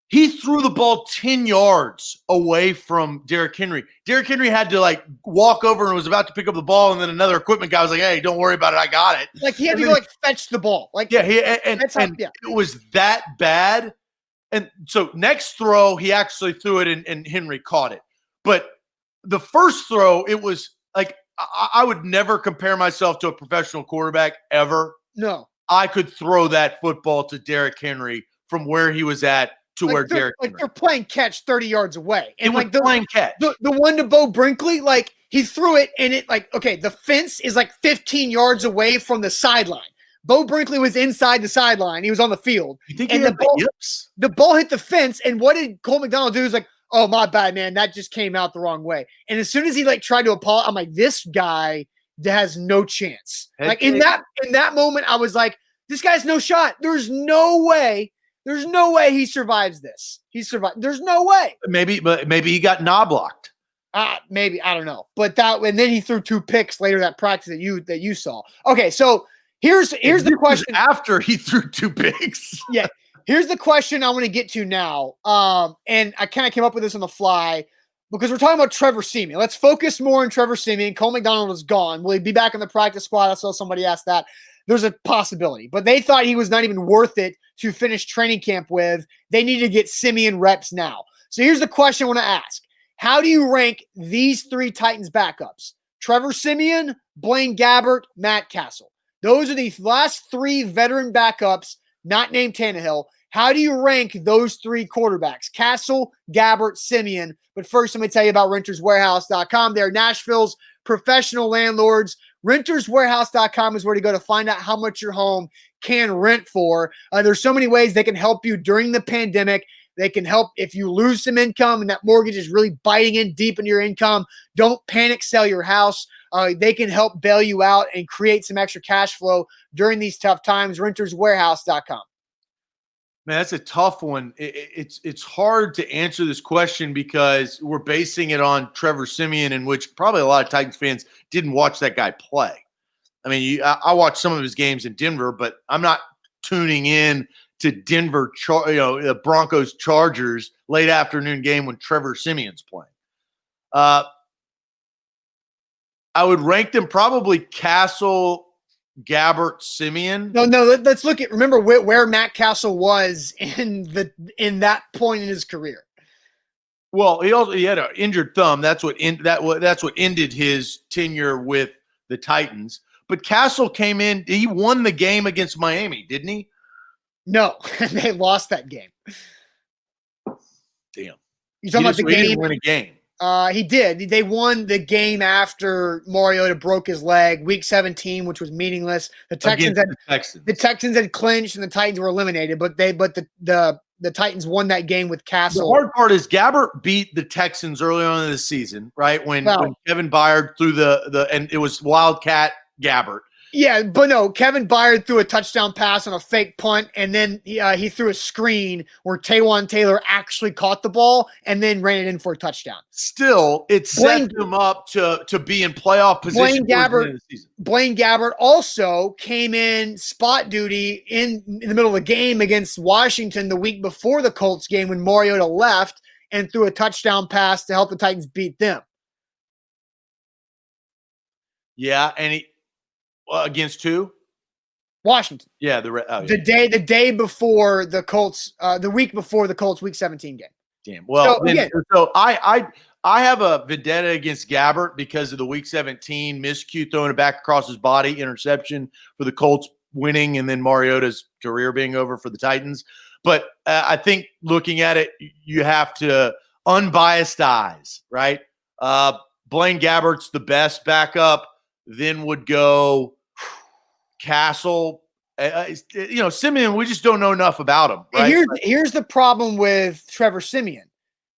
He threw the ball 10 yards away from Derrick Henry. Derrick Henry had to walk over and was about to pick up the ball, and then another equipment guy was like, "Hey, don't worry about it, I got it." Like he had to go fetch the ball. It was that bad. And so next throw, he actually threw it, and Henry caught it. But the first throw, it was like I would never compare myself to a professional quarterback ever. No, I could throw that football to Derrick Henry from where he was at to where Derrick Henry. They're playing catch 30 yards away. And playing catch. The one to Bo Brinkley, he threw it, and it the fence is 15 yards away from the sideline. Bo Brinkley was inside the sideline. He was on the field. You think and the ball hit the fence, and what did Cole McDonald do? He was like, oh, my bad, man. That just came out the wrong way. And as soon as he tried to apologize, I'm like, this guy has no chance. In that moment, I was like, this guy's no shot. There's no way he survives this. There's no way. Maybe he got knob-blocked. Maybe, I don't know. But and then he threw 2 picks later that practice that you saw. Okay, so here's the question. After he threw 2 picks. Yeah. Here's the question I want to get to now. And I kind of came up with this on the fly because we're talking about Trevor Siemian. Let's focus more on Trevor Siemian. Cole McDonald is gone. Will he be back in the practice squad? I saw somebody ask that. There's a possibility. But they thought he was not even worth it to finish training camp with. They need to get Siemian reps now. So here's the question I want to ask. How do you rank these 3 Titans backups? Trevor Siemian, Blaine Gabbert, Matt Castle. Those are the last 3 veteran backups, not named Tannehill. How do you rank those 3 quarterbacks? Castle, Gabbert, Siemian. But first, let me tell you about renterswarehouse.com. They're Nashville's professional landlords. Renterswarehouse.com is where to go to find out how much your home can rent for. There's so many ways they can help you during the pandemic. They can help if you lose some income and that mortgage is really biting in deep into your income. Don't panic sell your house. They can help bail you out and create some extra cash flow during these tough times. Renterswarehouse.com. Man, that's a tough one. It's hard to answer this question because we're basing it on Trevor Siemian, in which probably a lot of Titans fans didn't watch that guy play. I mean, I watched some of his games in Denver, but I'm not tuning in to Denver, the Broncos Chargers late afternoon game when Trevor Siemian's playing. I would rank them probably Castle, Gabbert, Siemian. No. Let's look at. Remember where Matt Castle was in that point in his career. Well, he had an injured thumb. That's what ended his tenure with the Titans. But Castle came in. He won the game against Miami, didn't he? No, they lost that game. Damn. You talking about the game? He didn't win a game. He did. They won the game after Mariota broke his leg, week 17, which was meaningless. The Texans had clinched and the Titans were eliminated, but the Titans won that game with Castle. The hard part is Gabbert beat the Texans early on in the season, right? When Kevin Byard threw and it was Wildcat Gabbert. Yeah, but no, Kevin Byard threw a touchdown pass on a fake punt, and then he threw a screen where Taywan Taylor actually caught the ball and then ran it in for a touchdown. Still, it set them up to be in playoff position. Blaine Gabbert also came in spot duty in the middle of the game against Washington the week before the Colts game when Mariota left and threw a touchdown pass to help the Titans beat them. Yeah, and against who? Washington. Yeah, the day before the Colts, the week before the Colts week 17 game. Damn. Well, so I have a vendetta against Gabbert because of the week 17 miscue throwing it back across his body, interception for the Colts winning, and then Mariota's career being over for the Titans. But I think looking at it, you have to unbiased eyes, right? Blaine Gabbert's the best backup. Then would go Castle, Simeon, we just don't know enough about him. Right? And here's the problem with Trevor Simeon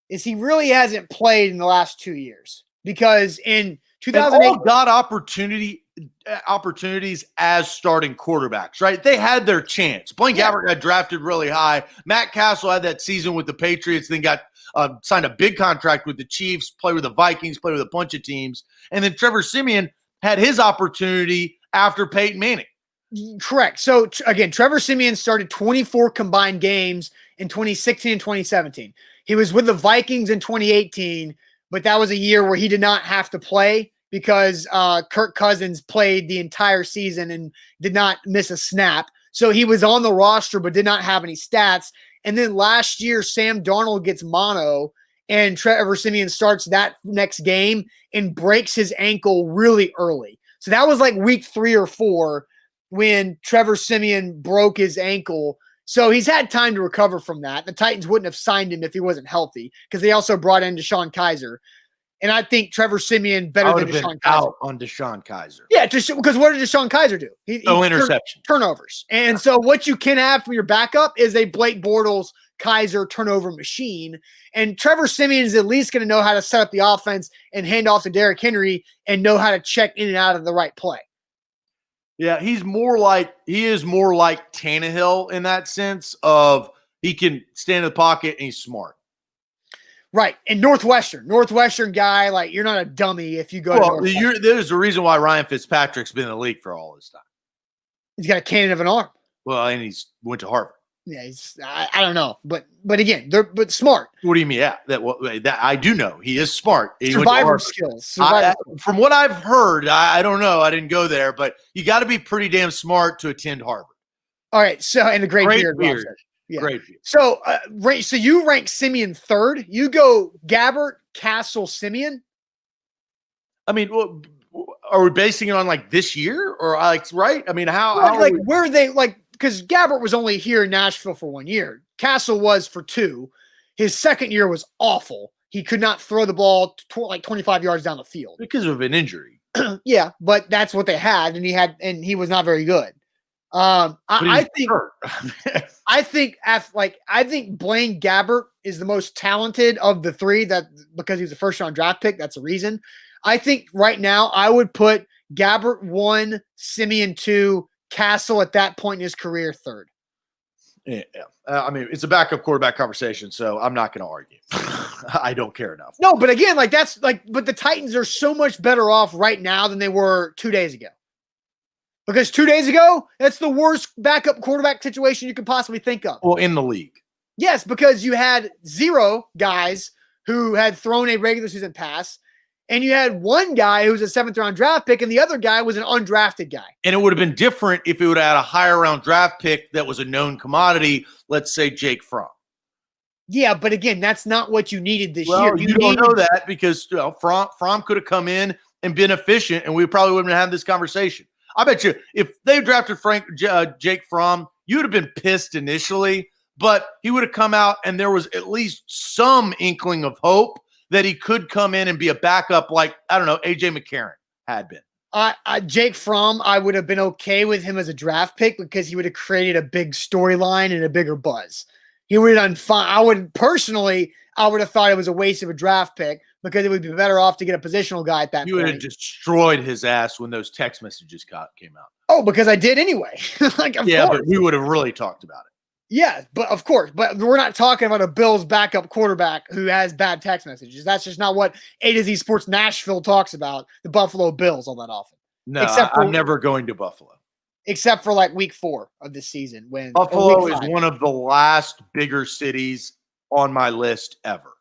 is he really hasn't played in the last 2 years because in 2008 all got opportunities as starting quarterbacks, right? They had their chance. Blaine Gabbert got drafted really high. Matt Castle had that season with the Patriots, then got signed a big contract with the Chiefs, played with the Vikings, played with a bunch of teams, and then Trevor Simeon had his opportunity after Peyton Manning. Correct. So, again, Trevor Simeon started 24 combined games in 2016 and 2017. He was with the Vikings in 2018, but that was a year where he did not have to play because Kirk Cousins played the entire season and did not miss a snap. So he was on the roster but did not have any stats. And then last year, Sam Darnold gets mono, and Trevor Simeon starts that next game and breaks his ankle really early. So that was like week 3 or 4 when Trevor Simeon broke his ankle. So he's had time to recover from that. The Titans wouldn't have signed him if he wasn't healthy because they also brought in DeShone Kizer. And I think Trevor Simeon better than DeShone Kizer. Out on DeShone Kizer. Yeah, because what did DeShone Kizer do? Interception. Turnovers. And so what you can have from your backup is a Blake Bortles Kizer turnover machine. And Trevor Simeon is at least going to know how to set up the offense and hand off to Derrick Henry and know how to check in and out of the right play. Yeah, he is more like Tannehill in that sense of he can stand in the pocket and he's smart. Right. And Northwestern guy, like you're not a dummy if you go to Northwestern. There's a reason why Ryan Fitzpatrick's been in the league for all this time. He's got a cannon of an arm. Well, and he's went to Harvard. Yeah, I don't know, but again, they're smart. What do you mean? Yeah, that I do know he is smart. Survivor skills. From what I've heard, I don't know. I didn't go there, but you got to be pretty damn smart to attend Harvard. All right, so and a great beard. Yeah. Great beard. So, so you rank Simeon third. You go Gabbert, Castle, Simeon. I mean, are we basing it on like this year or right? I mean, where are they like? Because Gabbert was only here in Nashville for 1 year. Castle was for 2. His second year was awful. He could not throw the ball like 25 yards down the field because of an injury. Yeah, but that's what they had, and he was not very good. I think Blaine Gabbert is the most talented of the 3. That because he was a first-round draft pick. That's the reason. I think right now I would put Gabbert 1, Simeon 2. Castle at that point in his career 3rd. Yeah. I mean, it's a backup quarterback conversation, so I'm not going to argue. I don't care enough. No, but again, but the Titans are so much better off right now than they were 2 days ago. Because 2 days ago, that's the worst backup quarterback situation you could possibly think of. Well, in the league. Yes, because you had 0 guys who had thrown a regular season pass. And you had one guy who was a 7th-round draft pick, and the other guy was an undrafted guy. And it would have been different if it would have had a higher-round draft pick that was a known commodity, let's say Jake Fromm. Yeah, but again, that's not what you needed this year. Well, you don't know that because Fromm could have come in and been efficient, and we probably wouldn't have had this conversation. I bet you if they drafted Jake Fromm, you would have been pissed initially, but he would have come out, and there was at least some inkling of hope that he could come in and be a backup like, I don't know, A.J. McCarron had been. Jake Fromm, I would have been okay with him as a draft pick because he would have created a big storyline and a bigger buzz. He would have done fine. I would have thought it was a waste of a draft pick because it would be better off to get a positional guy at that point. You would have destroyed his ass when those text messages came out. Oh, because I did anyway. Of course. But we would have really talked about it. Yeah, but of course. But we're not talking about a Bills backup quarterback who has bad text messages. That's just not what A to Z Sports Nashville talks about the Buffalo Bills all that often. No, I'm never going to Buffalo. Except for like week 4 of this season. When Buffalo is one of the last bigger cities on my list ever.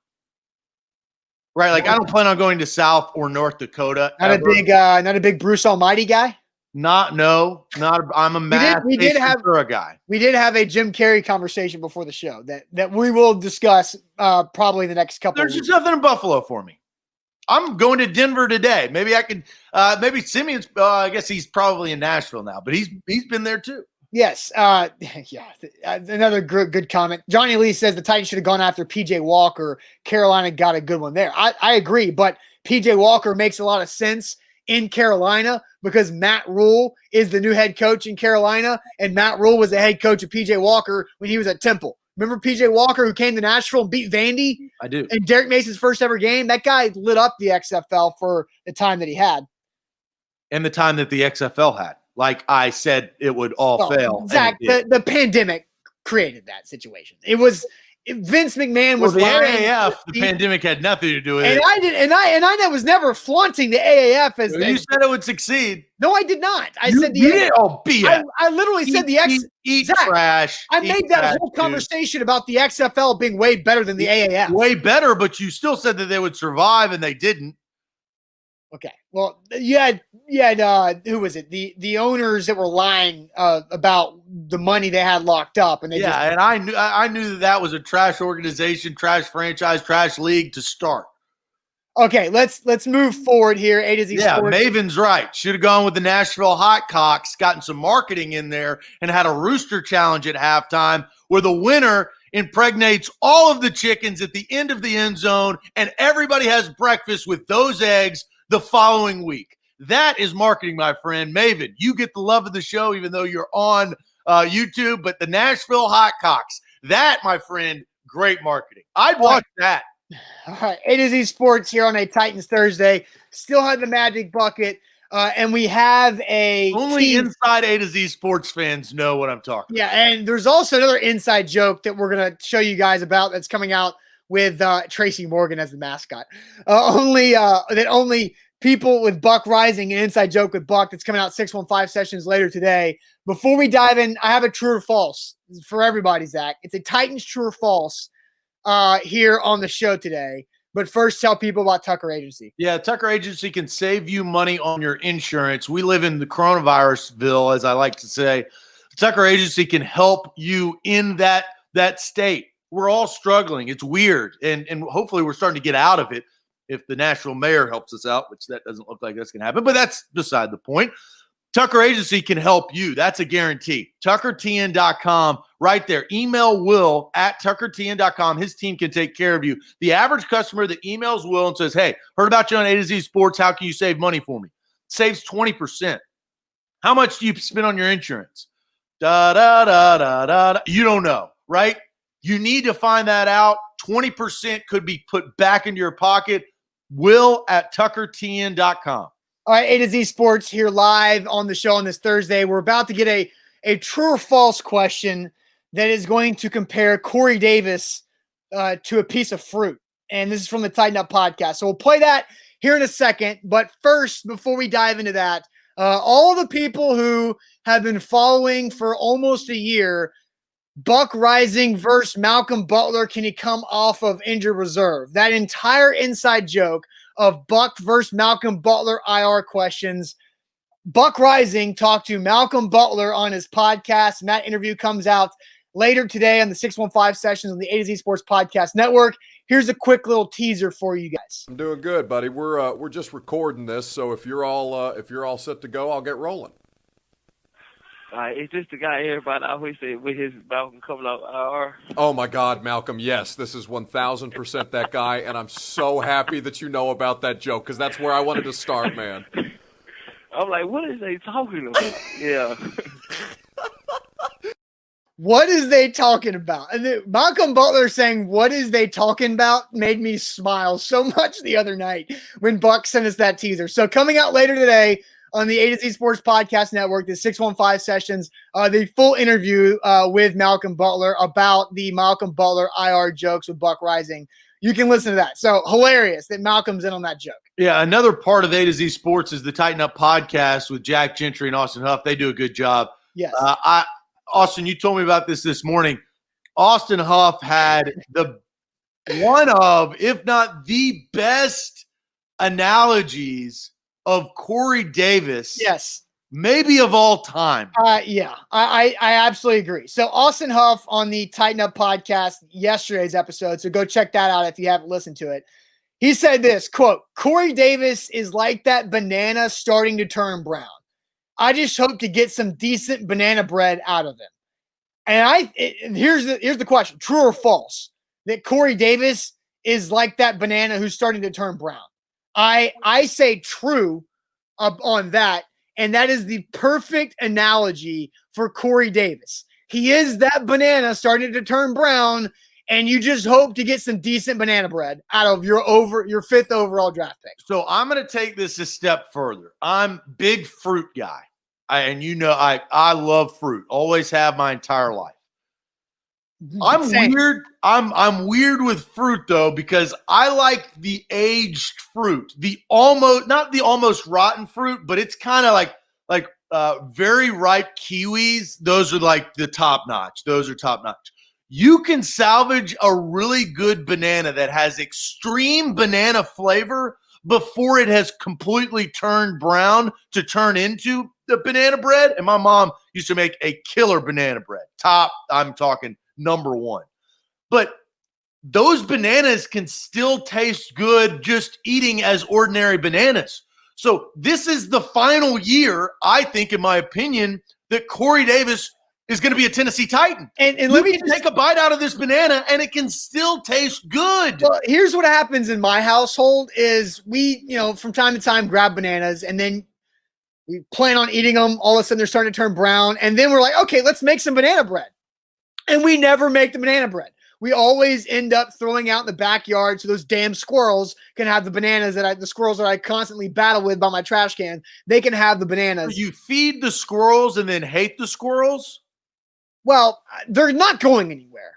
Right? Like, I don't plan on going to South or North Dakota. Not a big Bruce Almighty guy? I'm a Matt Ventura guy. We did have a Jim Carrey conversation before the show that we will discuss probably the next couple There's of weeks. just nothing in Buffalo for me. I'm going to Denver today. Maybe I could maybe Simeon's I guess he's probably in Nashville now, but he's been there too. Yes. Another good comment. Johnny Lee says the Titans should have gone after PJ Walker. Carolina got a good one there. I agree, but PJ Walker makes a lot of sense in Carolina because Matt Rule is the new head coach in Carolina, and Matt Rule was the head coach of PJ Walker when he was at Temple. Remember PJ Walker who came to Nashville and beat Vandy? I do. And Derek Mason's first ever game? That guy lit up the XFL for the time that he had. And the time that the XFL had. Like I said, it would all fail. Zach, the pandemic created that situation. It was Vince McMahon was the AAF. The pandemic had nothing to do with it. I was never flaunting the AAF as you said it would succeed. No, I did not. I said the AAF. Oh, BS. I literally said the X. Eat trash. I made that whole conversation about the XFL being way better than the AAF. Way better, but you still said that they would survive, and they didn't. Okay. Well, you had who was it? The owners that were lying about the money they had locked up, and and I knew that was a trash organization, trash franchise, trash league to start. Okay, let's move forward here. A to Z Sports. Maven's right. Should have gone with the Nashville Hotcocks, gotten some marketing in there, and had a rooster challenge at halftime where the winner impregnates all of the chickens at the end of the end zone, and everybody has breakfast with those eggs the following week. That is marketing, my friend. Maven, you get the love of the show, even though you're on YouTube, but the Nashville Hotcocks, that, my friend, great marketing. I'd watch that. All right. A to Z Sports here on a Titans Thursday. Still have the magic bucket. And we have only inside A to Z Sports fans know what I'm talking about. Yeah, and there's also another inside joke that we're going to show you guys about that's coming out with Tracy Morgan as the mascot. Only people with Buck Rising, an inside joke with Buck that's coming out 615 sessions later today. Before we dive in, I have a true or false for everybody, Zach. It's a Titans true or false here on the show today. But first, tell people about Tucker Agency. Yeah, Tucker Agency can save you money on your insurance. We live in the coronavirusville, as I like to say. Tucker Agency can help you in that state. We're all struggling. It's weird, and hopefully we're starting to get out of it if the Nashville mayor helps us out, which that doesn't look like that's going to happen, but that's beside the point. Tucker Agency can help you. That's a guarantee. TuckerTN.com right there. Email Will at TuckerTN.com. His team can take care of you. The average customer that emails Will and says, hey, heard about you on A to Z Sports. How can you save money for me? Saves 20%. How much do you spend on your insurance? You don't know, right? You need to find that out. 20% could be put back into your pocket. Will at TuckerTN.com. All right, A to Z Sports here live on the show on this Thursday. We're about to get a true or false question that is going to compare Corey Davis to a piece of fruit. And this is from the Tighten Up podcast. So we'll play that here in a second. But first, before we dive into that, all the people who have been following for almost a year, Buck Rising versus Malcolm Butler, can he come off of injured reserve? That entire inside joke of Buck versus Malcolm Butler IR questions. Buck Rising talked to Malcolm Butler on his podcast, and that interview comes out later today on the 615 sessions on the A to Z Sports Podcast Network. Here's a quick little teaser for you guys. I'm doing good, buddy. We're just recording this, so if you're all set to go, I'll get rolling. Is this the guy everybody always say with his Malcolm coming out IR? Oh my God, Malcolm, yes, this is 1,000% that guy, and I'm so happy that you know about that joke, because that's where I wanted to start, man. I'm like, what is they talking about? Yeah. What is they talking about? And Malcolm Butler saying, "What is they talking about?" made me smile so much the other night when Buck sent us that teaser. So coming out later today on the A to Z Sports Podcast Network, the 615 sessions, the full interview with Malcolm Butler about the Malcolm Butler IR jokes with Buck Rising. You can listen to that. So hilarious that Malcolm's in on that joke. Yeah, another part of A to Z Sports is the Tighten Up podcast with Jack Gentry and Austin Huff. They do a good job. Yes. Austin, you told me about this morning. Austin Huff had the one of, if not the best analogies of Corey Davis. Yes. Maybe of all time. Yeah, I absolutely agree. So Austin Huff on the Tighten Up podcast, yesterday's episode. So go check that out if you haven't listened to it. He said this, quote, "Corey Davis is like that banana starting to turn brown. I just hope to get some decent banana bread out of him." And here's the question: true or false that Corey Davis is like that banana who's starting to turn brown? I say true on that, and that is the perfect analogy for Corey Davis. He is that banana starting to turn brown, and you just hope to get some decent banana bread out of your 5th overall draft pick. So I'm going to take this a step further. I'm big fruit guy. I love fruit. Always have my entire life. I'm Same. weird. I'm weird with fruit though, because I like the aged fruit, not the almost rotten fruit, but it's kind of like very ripe kiwis. Those are like the top notch. Those are top notch. You can salvage a really good banana that has extreme banana flavor before it has completely turned brown to turn into the banana bread. And my mom used to make a killer banana bread. Top, I'm talking number one. But those bananas can still taste good just eating as ordinary bananas. So this is the final year, I think, in my opinion, that Corey Davis is going to be a Tennessee Titan. And let me just take a bite out of this banana and it can still taste good. Well, here's what happens in my household is we, from time to time grab bananas and then we plan on eating them. All of a sudden they're starting to turn brown. And then we're like, okay, let's make some banana bread. And we never make the banana bread. We always end up throwing out in the backyard so those damn squirrels can have the bananas the squirrels that I constantly battle with by my trash can. They can have the bananas. You feed the squirrels and then hate the squirrels? Well, they're not going anywhere.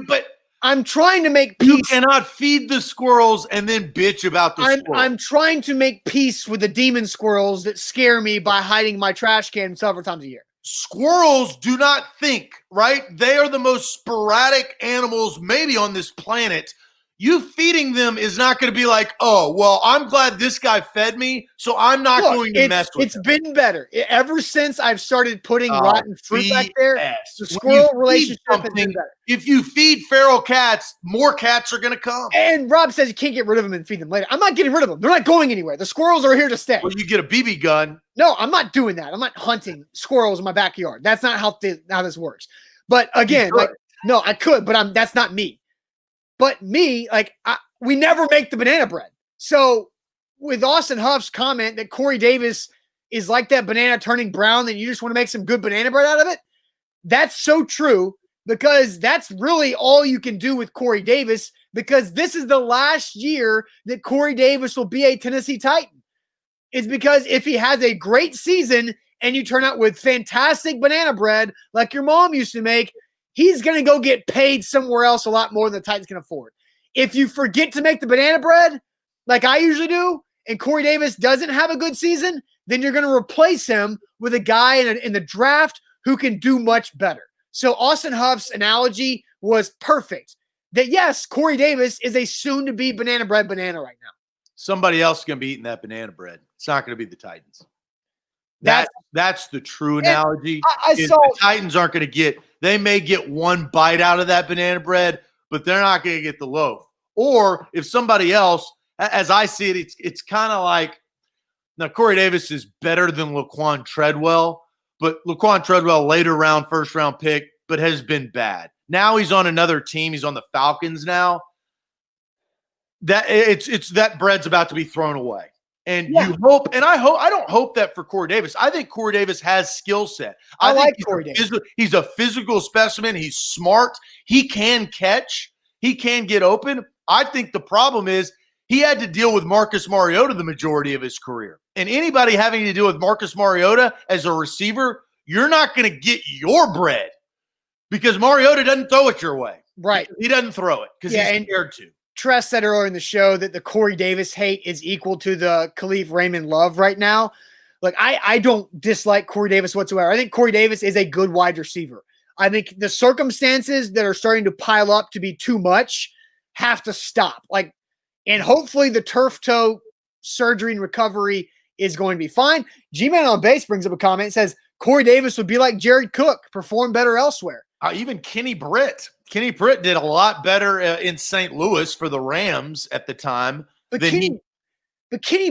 But I'm trying to make peace. You cannot feed the squirrels and then bitch about the squirrels. I'm trying to make peace with the demon squirrels that scare me by hiding my trash can several times a year. Squirrels do not think, right? They are the most sporadic animals maybe on this planet. You feeding them is not going to be like, oh, well, I'm glad this guy fed me, so I'm not going to mess with him. It's been better. Ever since I've started putting rotten fruit back there, the squirrel relationship has been better. If you feed feral cats, more cats are going to come. And Rob says you can't get rid of them and feed them later. I'm not getting rid of them. They're not going anywhere. The squirrels are here to stay. Well, you get a BB gun. No, I'm not doing that. I'm not hunting squirrels in my backyard. That's not how this works. But again, no, I could, but that's not me. But me, we never make the banana bread. So with Austin Huff's comment that Corey Davis is like that banana turning brown, that you just want to make some good banana bread out of it, that's so true, because that's really all you can do with Corey Davis, because this is the last year that Corey Davis will be a Tennessee Titan. It's because if he has a great season and you turn out with fantastic banana bread like your mom used to make, he's going to go get paid somewhere else a lot more than the Titans can afford. If you forget to make the banana bread, like I usually do, and Corey Davis doesn't have a good season, then you're going to replace him with a guy in the draft who can do much better. So Austin Huff's analogy was perfect. That yes, Corey Davis is a soon-to-be banana bread banana right now. Somebody else is going to be eating that banana bread. It's not going to be the Titans. That's the true analogy. The Titans aren't going to get – they may get one bite out of that banana bread, but they're not going to get the loaf. Or if somebody else, as I see it, it's kind of like – now Corey Davis is better than Laquan Treadwell, but Laquan Treadwell, later round, first round pick, but has been bad. Now he's on another team. He's on the Falcons now. That it's that bread's about to be thrown away. And you hope, and I don't hope that for Corey Davis. I think Corey Davis has skill set. I like Corey Davis. He's a physical specimen. He's smart. He can catch. He can get open. I think the problem is he had to deal with Marcus Mariota the majority of his career. And anybody having to deal with Marcus Mariota as a receiver, you're not going to get your bread because Mariota doesn't throw it your way. Right. He doesn't throw it because he's scared to. Tress said earlier in the show that the Corey Davis hate is equal to the Khalif Raymond love right now. Like, I don't dislike Corey Davis whatsoever. I think Corey Davis is a good wide receiver. I think the circumstances that are starting to pile up to be too much have to stop. Like, and hopefully the turf toe surgery and recovery is going to be fine. G-Man on Base brings up a comment and says, Corey Davis would be like Jared Cook, perform better elsewhere. Even Kenny Britt. Kenny Britt did a lot better in St. Louis for the Rams at the time. But Kenny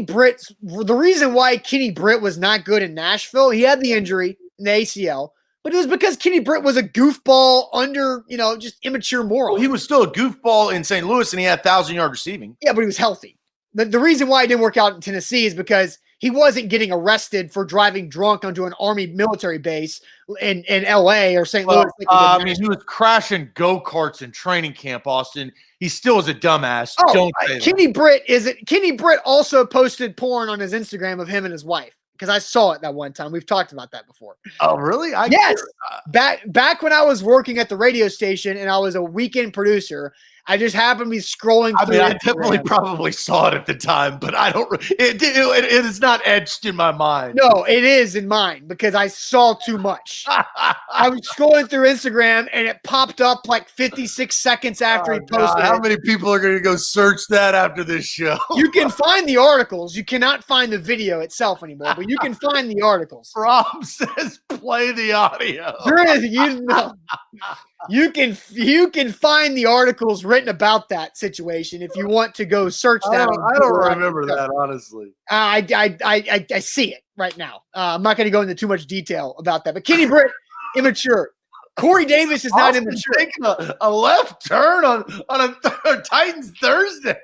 Britt, the reason why Kenny Britt was not good in Nashville, he had the injury in the ACL, but it was because Kenny Britt was a goofball under, just immature moral. Well, he was still a goofball in St. Louis, and he had 1,000-yard receiving. Yeah, but he was healthy. The reason why it didn't work out in Tennessee is because he wasn't getting arrested for driving drunk onto an Army military base in L.A. or St. Louis. He was crashing go-karts in training camp, Austin. He still is a dumbass. Don't say that. Kenny Britt also posted porn on his Instagram of him and his wife because I saw it that one time. We've talked about that before. Oh, really? Yes. Back when I was working at the radio station and I was a weekend producer, I just happened to be scrolling through. I definitely probably saw it at the time, but I don't. It is not etched in my mind. No, it is in mine because I saw too much. I was scrolling through Instagram and it popped up like 56 seconds after he posted it. How many people are going to go search that after this show? You can find the articles. You cannot find the video itself anymore, but you can find the articles. Rob says play the audio. You can find the articles written about that situation if you want to go search that. I don't remember that, honestly. I see it right now. I'm not going to go into too much detail about that. But Kenny Britt, immature. Corey Davis is not immature. Taking a left turn on a Titans Thursday.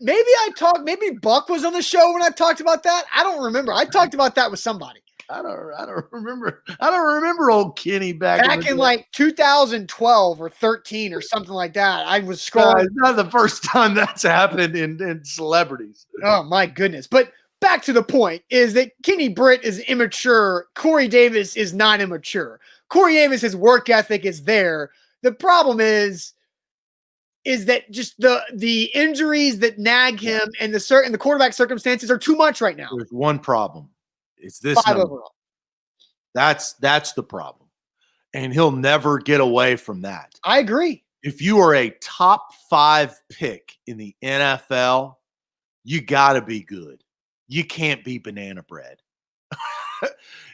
Maybe Buck was on the show when I talked about that. I don't remember. I talked about that with somebody. I don't remember. I don't remember old Kenny back in like 2012 or 13 or something like that. I was scrolling. It's not the first time that's happened in celebrities. Oh my goodness! But back to the point is that Kenny Britt is immature. Corey Davis is not immature. Corey Davis's work ethic is there. The problem is that just the injuries that nag him and the quarterback circumstances are too much right now. There's one problem. It's this 5 number. overall. That's the problem. And he'll never get away from that. I agree. If you are a top 5 pick in the NFL, you got to be good. You can't be banana bread.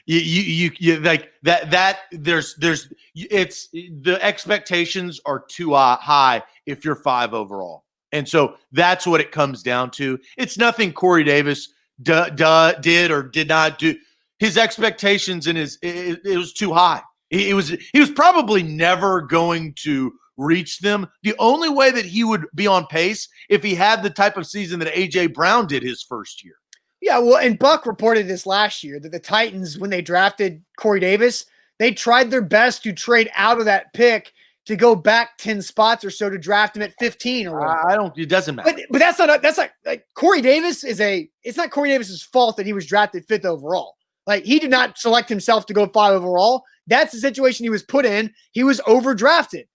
you like that it's the expectations are too high if you're 5 overall. And so that's what it comes down to. It's nothing Corey Davis did or did not do. His expectations and it was too high. He was probably never going to reach them. The only way that he would be on pace if he had the type of season that A.J. Brown did his first year. Yeah, well, and Buck reported this last year that the Titans, when they drafted Corey Davis, they tried their best to trade out of that pick to go back 10 spots or so to draft him at 15 or whatever. It doesn't matter. But that's like Corey Davis it's not Corey Davis's fault that he was drafted 5th overall. Like, he did not select himself to go 5 overall. That's the situation he was put in. He was overdrafted.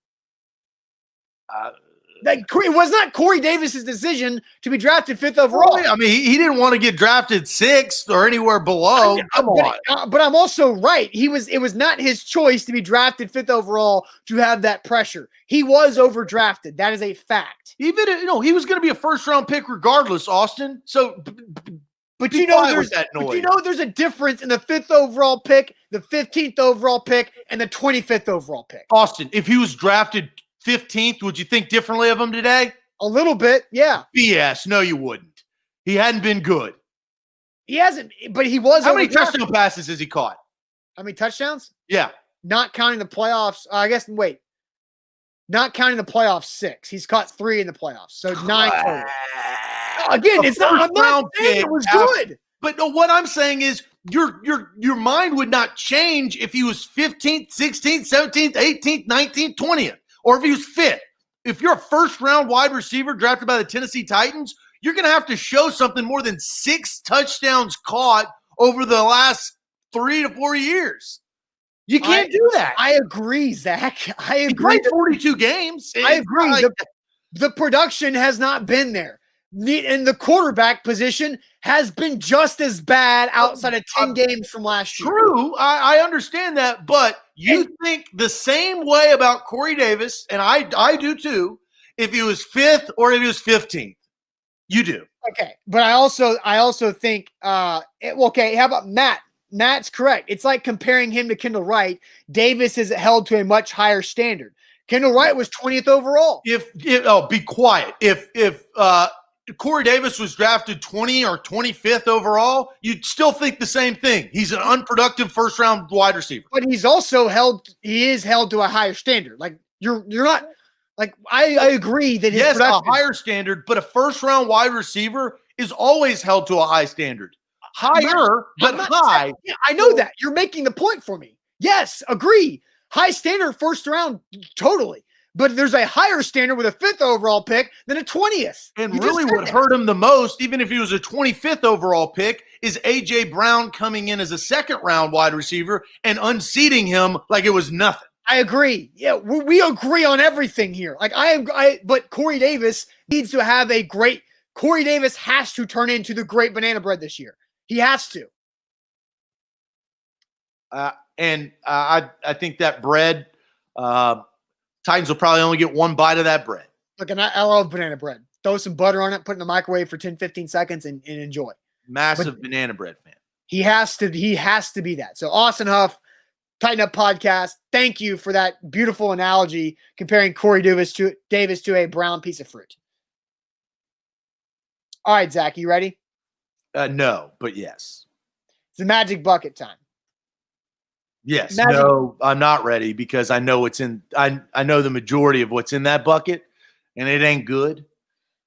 It was not Corey Davis's decision to be drafted 5th overall. I mean, he didn't want to get drafted 6th or anywhere below. Come on. But I'm also right. It was not his choice to be drafted 5th overall to have that pressure. He was overdrafted. That is a fact. He was going to be a first-round pick regardless, Austin. So, but there's a difference in the 5th overall pick, the 15th overall pick, and the 25th overall pick. Austin, if he was drafted 15th, would you think differently of him today? A little bit, yeah. BS. No, you wouldn't. He hadn't been good. He hasn't, but he was. How many overdrafted. touchdown passes has he caught? How many touchdowns? Yeah. Not counting the playoffs. I guess, wait. Not counting the playoffs, 6. He's caught 3 in the playoffs. So 9 total. Again, it's not, I'm not saying it was good. But no, what I'm saying is your mind would not change if he was 15th, 16th, 17th, 18th, 19th, 20th, or if he was 5th. If you're a first-round wide receiver drafted by the Tennessee Titans, you're going to have to show something more than 6 touchdowns caught over the last 3 to 4 years. You can't do that. I agree, Zach. I agree. He played 42 games. I agree. The production has not been there. And the quarterback position has been just as bad outside of 10 games from last year. True. I understand that. But you think the same way about Corey Davis, and I do too, if he was 5th or if he was 15th. You do. Okay. But I also think, okay, how about Matt? Matt's correct. It's like comparing him to Kendall Wright. Davis is held to a much higher standard. Kendall Wright was 20th overall. Be quiet. If Corey Davis was drafted 20 or 25th overall, you'd still think the same thing. He's an unproductive first-round wide receiver. But he's also held to a higher standard. Like you're not like I agree that his a higher standard, but a first-round wide receiver is always held to a high standard. Higher, but high. Yeah, I know that. You're making the point for me. Yes, agree. High standard first round, totally. But there's a higher standard with a 5th overall pick than a 20th. And really what hurt him the most, even if he was a 25th overall pick, is A.J. Brown coming in as a second-round wide receiver and unseating him like it was nothing. I agree. Yeah, we agree on everything here. Like but Corey Davis needs to have Corey Davis has to turn into the great banana bread this year. He has to. I think that bread, Titans will probably only get one bite of that bread. Look, and I love banana bread. Throw some butter on it, put it in the microwave for 10, 15 seconds and enjoy. Massive banana bread fan. He has to be that. So Austin Huff, Tighten Up Podcast, thank you for that beautiful analogy comparing Corey Davis to a brown piece of fruit. All right, Zach, you ready? No, but yes. It's the magic bucket time. Yes. No, I'm not ready because I know what's in. I know the majority of what's in that bucket, and it ain't good.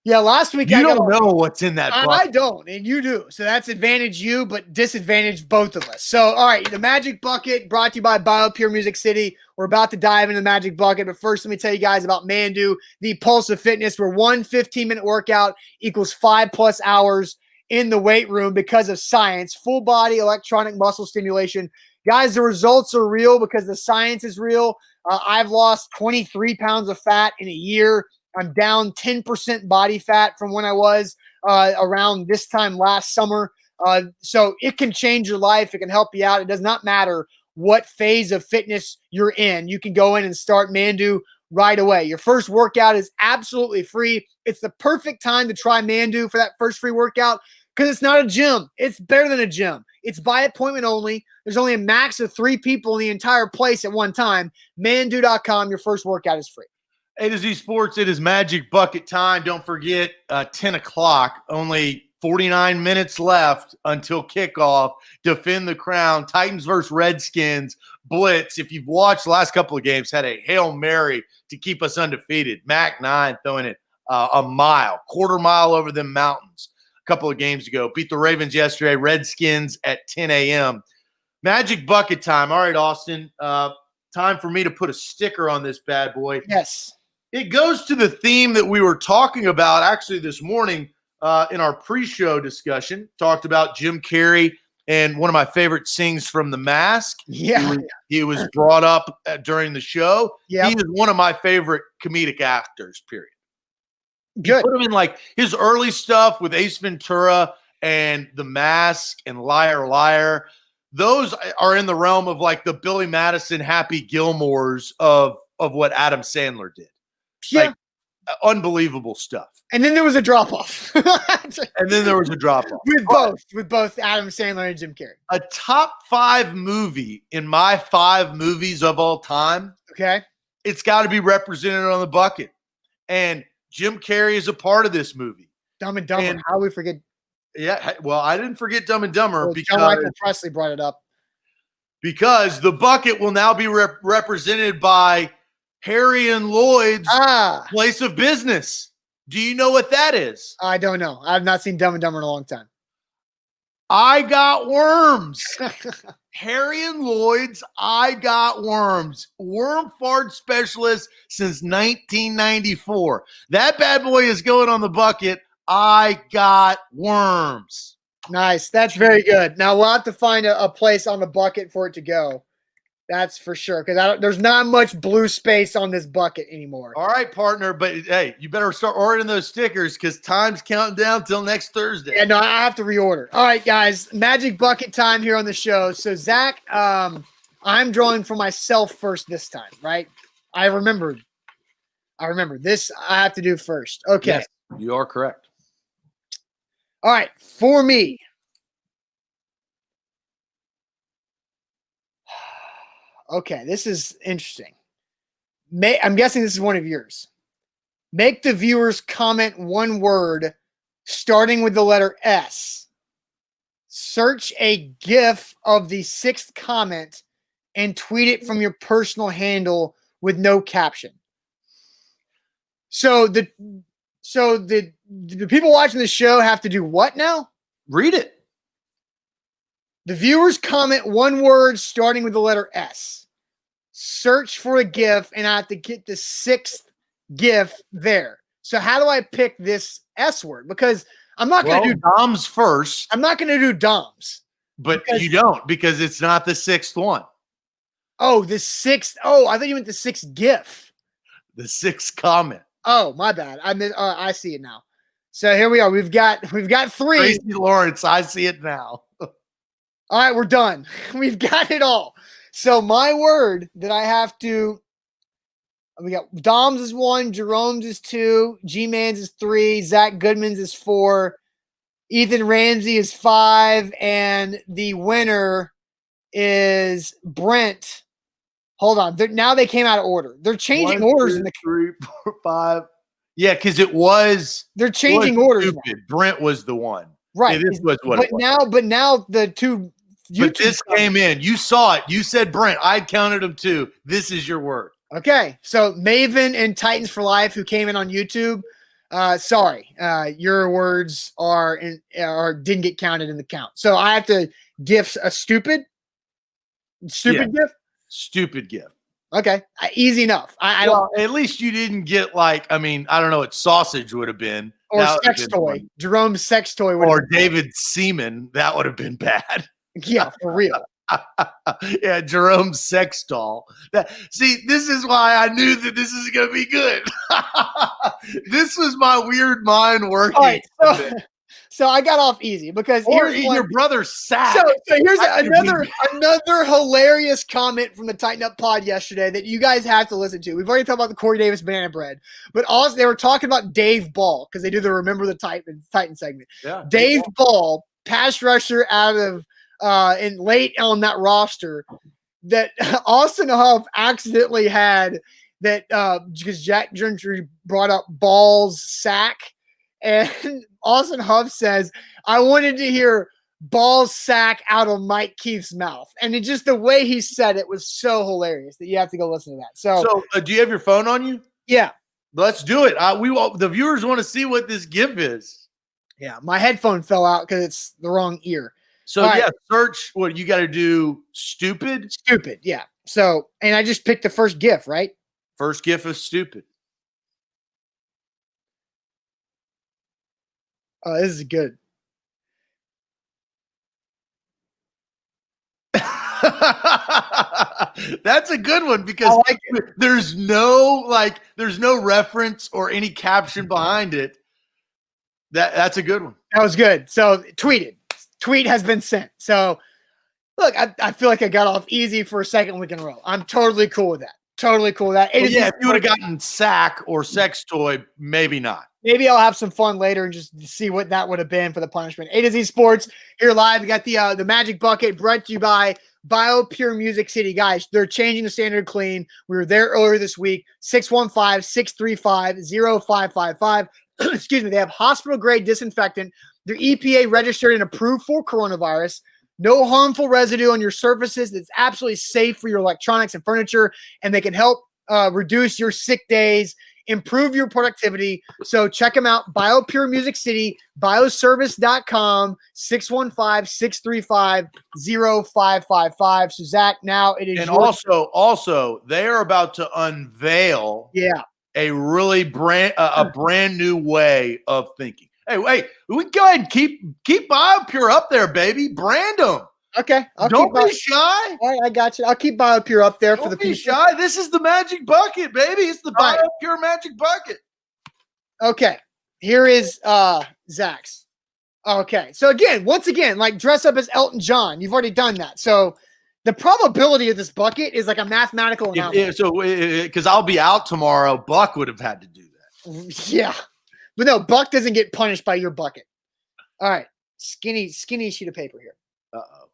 Yeah, last week you don't know what's in that bucket. I don't, and you do. So that's advantage you, but disadvantage both of us. So, all right, the magic bucket brought to you by BioPure Music City. We're about to dive into the magic bucket, but first let me tell you guys about Mandu, the pulse of fitness, where one 15-minute workout equals 5+ hours in the weight room because of science, full body electronic muscle stimulation. Guys, the results are real because the science is real. I've lost 23 pounds of fat in a year. I'm down 10% body fat from when I was around this time last summer. So it can change your life. It can help you out. It does not matter what phase of fitness you're in. You can go in and start Mandu right away. Your first workout is absolutely free. It's the perfect time to try Mandu for that first free workout because it's not a gym. It's better than a gym. It's by appointment only. There's only a max of 3 people in the entire place at one time. Mandu.com. Your first workout is free. A to Z Sports, it is magic bucket time. Don't forget, 10 o'clock, only 49 minutes left until kickoff. Defend the crown. Titans versus Redskins. Blitz. If you've watched the last couple of games, had a Hail Mary to keep us undefeated. Mac 9 throwing it a quarter mile over the mountains a couple of games ago. Beat the Ravens yesterday. Redskins at 10 a.m. Magic bucket time. All right, Austin. Time for me to put a sticker on this bad boy. Yes. It goes to the theme that we were talking about actually this morning in our pre-show discussion. Talked about Jim Carrey and one of my favorite scenes from The Mask. Yeah. He was brought up during the show. Yeah. He is one of my favorite comedic actors, period. Good. You put him in like his early stuff with Ace Ventura and The Mask and Liar Liar. Those are in the realm of like the Billy Madison, Happy Gilmores of what Adam Sandler did. Yeah. Like, unbelievable stuff. And then there was a drop-off. With both Adam Sandler and Jim Carrey. A top 5 movie in my 5 movies of all time. Okay. It's got to be represented on the bucket. And Jim Carrey is a part of this movie. Dumb and Dumber. How we forget? Yeah. Well, I didn't forget Dumb and Dumber Well, John Michael Presley brought it up. Because the bucket will now be represented by Harry and Lloyd's place of business. Do you know what that is? I don't know. I've not seen Dumb and Dumber in a long time. I got worms. Harry and Lloyd's, I got worms. Worm fart specialist since 1994. That bad boy is going on the bucket. I got worms. Nice. That's very good. Now we'll have to find a place on the bucket for it to go. That's for sure. Because there's not much blue space on this bucket anymore. All right, partner. But hey, you better start ordering those stickers because time's counting down till next Thursday. Yeah, no, I have to reorder. All right, guys. Magic bucket time here on the show. So, Zach, I'm drawing for myself first this time, right? I remember this. I have to do first. Okay. Yes, you are correct. All right, for me. Okay, this is interesting. I'm guessing this is one of yours. Make the viewers comment one word starting with the letter S. Search a GIF of the sixth comment and tweet it from your personal handle with no caption. So the people watching the show have to do what now? Read it. The viewers comment one word starting with the letter S. Search for a GIF, and I have to get the sixth GIF there. So how do I pick this S word? Because I'm not going to do Doms first. I'm not going to do Doms. But you don't because it's not the sixth one. Oh, the sixth. Oh, I thought you meant the sixth GIF. The sixth comment. Oh, my bad. I see it now. So here we are. We've got three. Tracy Lawrence, I see it now. All right, we're done. We've got it all. So my word that I have to, we got Dom's is 1, Jerome's is 2, G-Man's is 3, Zach Goodman's is 4, Ethan Ramsey is 5, and the winner is Brent. Hold on. Now they came out of order. They're changing orders in the 3, 4, 5. Yeah, because it was. They're changing orders. Brent was the one. Right. Yeah, this was what it was. But now the two. But this came in. You saw it. You said Brent. I counted them too. This is your word. Okay. So Maven and Titans for Life, who came in on YouTube, sorry, your words didn't get counted in the count. So I have to give a stupid gift. Stupid gift. Okay, easy enough. I don't. At least you didn't get I don't know what sausage would have been. Or sex toy. Funny. Jerome's sex toy. Or David Seaman. That would have been bad. Yeah, for real. Yeah, Jerome's sex doll. See, this is why I knew that this is going to be good. This was my weird mind working. All right, so I got off easy because here's your brother's sack. So here's another hilarious comment from the Tighten Up Pod yesterday that you guys have to listen to. We've already talked about the Corey Davis banana bread, but also they were talking about Dave Ball because they do the Remember the Titan segment. Yeah, Dave Ball, pass rusher out of and late on that roster that Austin Huff accidentally had that because Jack Gentry brought up Ball's sack. And Austin Huff says, I wanted to hear Ball's sack out of Mike Keith's mouth. And it just the way he said it was so hilarious that you have to go listen to that. So do you have your phone on you? Yeah. Let's do it. The viewers want to see what this GIF is. Yeah. My headphone fell out because it's the wrong ear. So search what you got to do. Stupid. Yeah. So, and I just picked the first GIF, right? First GIF of stupid. Oh, this is good. That's a good one because there's no reference or any caption behind it. That's a good one. That was good. So tweet has been sent. So look, I feel like I got off easy for a second week in a row. I'm totally cool with that. If you would have gotten sack or sex toy, maybe not. Maybe I'll have some fun later and just see what that would have been for the punishment. A to Z Sports here live. We got the Magic Bucket brought to you by BioPure Music City. Guys, they're changing the standard clean. We were there earlier this week. 615-635-0555. Excuse me. They have hospital-grade disinfectant They're EPA registered and approved for coronavirus. No harmful residue on your surfaces. It's absolutely safe for your electronics and furniture, and they can help reduce your sick days, improve your productivity. So check them out. BioPure Music City, bioservice.com, 615-635-0555. So Zach, now it is And also they are about to unveil a really brand new way of thinking. Hey, we go ahead and keep BioPure up there, baby. Brand them. Okay. Don't be shy. All right, I got you. I'll keep BioPure up there for the people. people. Shy. This is the magic bucket, baby. It's the BioPure magic bucket. Okay. Here is Zach's. Okay. So once again, like dress up as Elton John. You've already done that. So the probability of this bucket is like a mathematical anomaly. Because I'll be out tomorrow, Buck would have had to do that. Yeah. But no, Buck doesn't get punished by your bucket. All right. Skinny sheet of paper here. Uh-oh.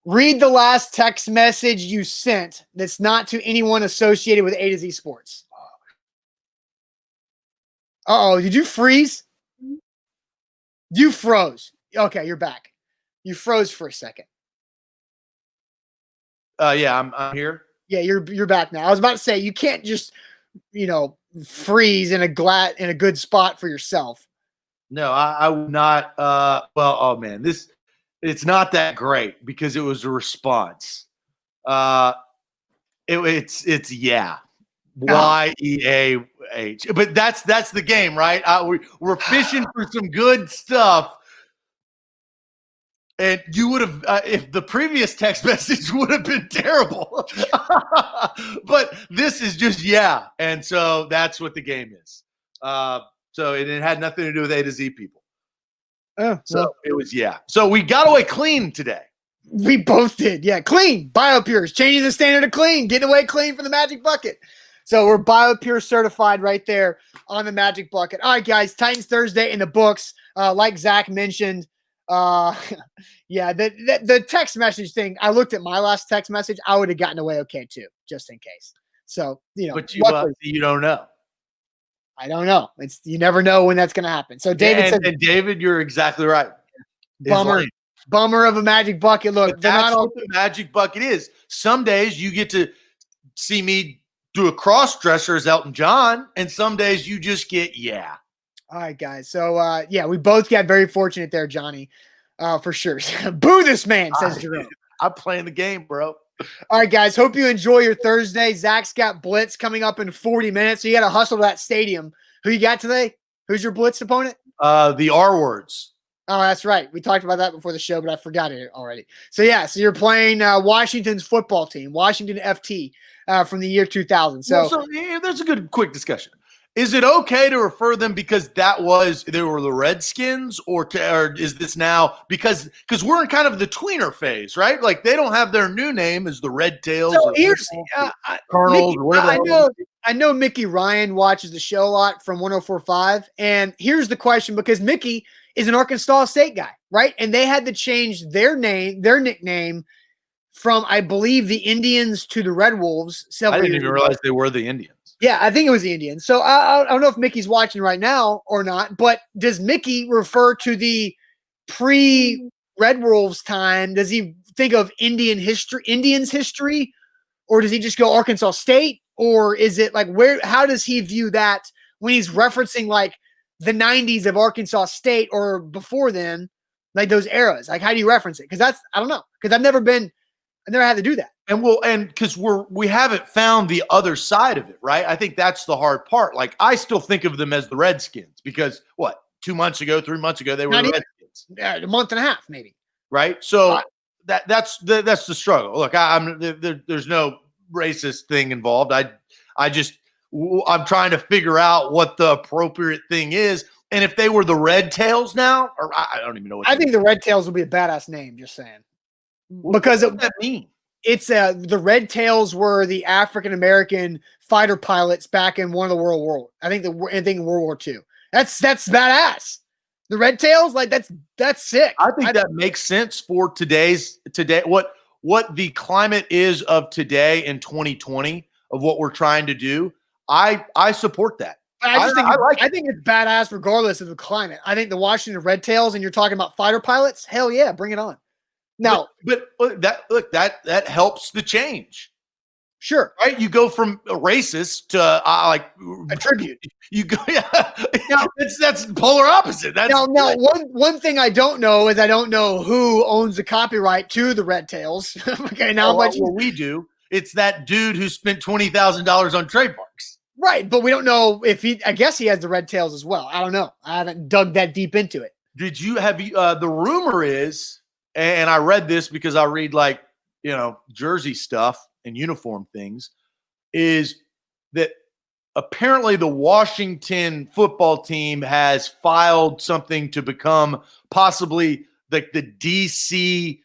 Read the last text message you sent that's not to anyone associated with A to Z Sports. Uh-oh. Did you freeze? You froze. Okay, you're back. You froze for a second. Yeah, I'm here. Yeah, you're back now. I was about to say you can't just, freeze in a good spot for yourself. No, I would not. Oh man, it's not that great because it was a response. It's yeah, YEAH. But that's the game, right? We're fishing for some good stuff. And you would have, if the previous text message would have been terrible, but this is just yeah, and so that's what the game is. So it had nothing to do with A to Z people. So it was yeah. So we got away clean today. We both did, yeah. Clean, BioPure, changing the standard of clean, getting away clean from the magic bucket. So we're BioPure certified right there on the magic bucket. All right, guys, Titans Thursday in the books. Like Zach mentioned. Yeah, the text message thing. I looked at my last text message. I would have gotten away okay too, just in case. So but you don't know. I don't know. You never know when that's going to happen. So David said, and David, you're exactly right. Bummer of a magic bucket. Look, that's what the magic bucket is. Some days you get to see me do a cross dresser as Elton John, and some days you just get yeah. All right, guys. So, we both got very fortunate there, Johnny, for sure. Boo this man, says Jerome. I'm playing the game, bro. All right, guys. Hope you enjoy your Thursday. Zach's got Blitz coming up in 40 minutes, so you got to hustle to that stadium. Who you got today? Who's your Blitz opponent? The R words. Oh, that's right. We talked about that before the show, but I forgot it already. So, so you're playing Washington's football team, Washington FT from the year 2000. So there's a good quick discussion. Is it okay to refer them because they were the Redskins, or is this now because we're in kind of the tweener phase, right? Like they don't have their new name as the Red Tails. So here's Colonels. I know Mickey Ryan watches the show a lot from 104.5, and here's the question, because Mickey is an Arkansas State guy, right? And they had to change their nickname from, I believe, the Indians to the Red Wolves. I didn't even realize they were the Indians. Yeah, I think it was the Indians. So I don't know if Mickey's watching right now or not, but does Mickey refer to the pre-Red Wolves time? Does he think of Indians history, or does he just go Arkansas State? Or is it like how does he view that when he's referencing like the 90s of Arkansas State or before then, like those eras? Like, how do you reference it? Because I don't know. Because I've never had to do that. And because we haven't found the other side of it, right? I think that's the hard part. Like, I still think of them as the Redskins because 3 months ago, they were the Redskins. Yeah, a month and a half, maybe. Right. So that's the struggle. Look, there's no racist thing involved. I'm trying to figure out what the appropriate thing is. And if they were the Red Tails now, or I don't even know what I think the Red Tails would be a badass name, just saying. Because what does that mean? It's the Red Tails were the African American fighter pilots back in one of the World War. I think in World War II. That's badass. The Red Tails, like that's sick. I think that makes sense for today. What the climate is of today in 2020 of what we're trying to do. I support that. But I just think like I think it's badass regardless of the climate. I think the Washington Red Tails, and you're talking about fighter pilots, hell yeah, bring it on. Now, but that helps the change. sure, Right, you go from a racist to a tribute. You go, yeah. Now, that's polar opposite. That's Now, one thing I don't know is I don't know who owns the copyright to the Red Tails. Okay, now how much? Well, we do. It's that dude who spent $20,000 on trademarks. Right, but we don't know if he. I guess he has the Red Tails as well. I don't know. I haven't dug that deep into it. Did you have the rumor is, and I read this because I read jersey stuff and uniform things, is that apparently the Washington football team has filed something to become possibly like the DC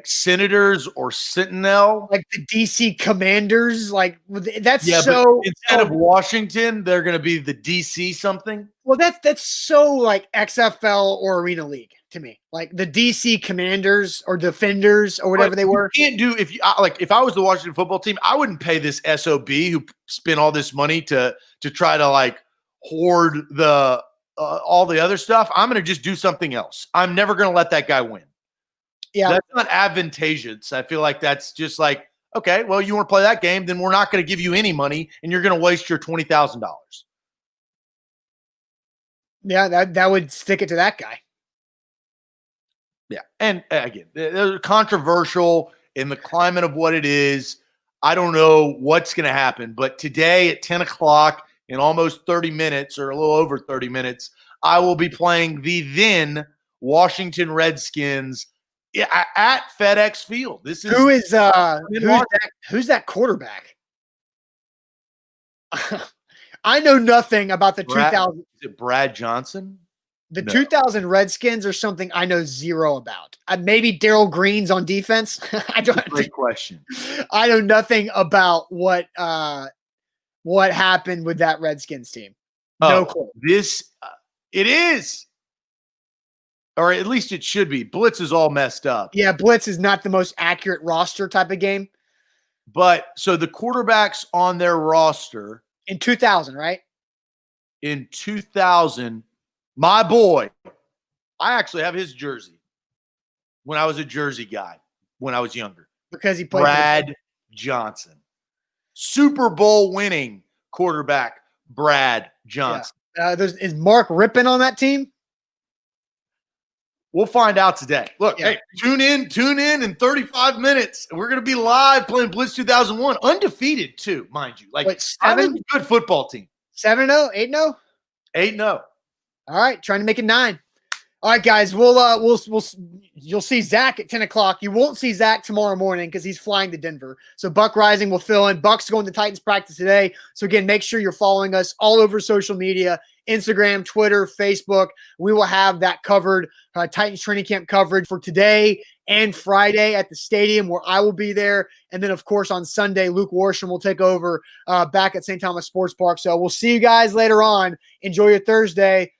Senators or Sentinel, like the DC Commanders. Like that's But instead of Washington, they're going to be the DC something. Well, that's so like XFL or Arena League to me. Like the DC Commanders or Defenders or whatever they were. You can't do if I was the Washington football team, I wouldn't pay this SOB who spent all this money to try to hoard the all the other stuff. I'm going to just do something else. I'm never going to let that guy win. Yeah, that's not advantageous. I feel like that's just okay, well, you want to play that game, then we're not going to give you any money, and you're going to waste your $20,000. Yeah, that would stick it to that guy. Yeah, and again, they're controversial in the climate of what it is. I don't know what's going to happen, but today at 10 o'clock in almost 30 minutes or a little over 30 minutes, I will be playing the then Washington Redskins at FedEx Field. This is who's that quarterback? I know nothing about the 2000. Is it Brad Johnson? The 2000 Redskins are something I know zero about. Maybe Darryl Green's on defense. Great question. I know nothing about what happened with that Redskins team. No clue. It is. Or at least it should be. Blitz is all messed up. Yeah, Blitz is not the most accurate roster type of game. But so the quarterbacks on their roster in 2000, right? In 2000, my boy, I actually have his jersey when I was a jersey guy when I was younger. Because he played Brad Johnson. Super Bowl winning quarterback, Brad Johnson. Yeah. Is Mark Rippon on that team? We'll find out today. Look, Hey, tune in in 35 minutes. We're going to be live playing Blitz 2001. Undefeated, too, mind you. I'm a good football team. 7-0, 8-0? 8-0. All right, trying to make it 9. All right, guys, you'll see Zach at 10 o'clock. You won't see Zach tomorrow morning because he's flying to Denver. So Buck Rising will fill in. Buck's going to Titans practice today. So again, make sure you're following us all over social media, Instagram, Twitter, Facebook. We will have that covered, Titans training camp coverage for today and Friday at the stadium where I will be there. And then, of course, on Sunday, Luke Worsham will take over back at St. Thomas Sports Park. So we'll see you guys later on. Enjoy your Thursday.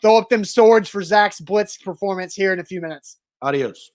Throw up them swords for Zach's blitz performance here in a few minutes. Adios.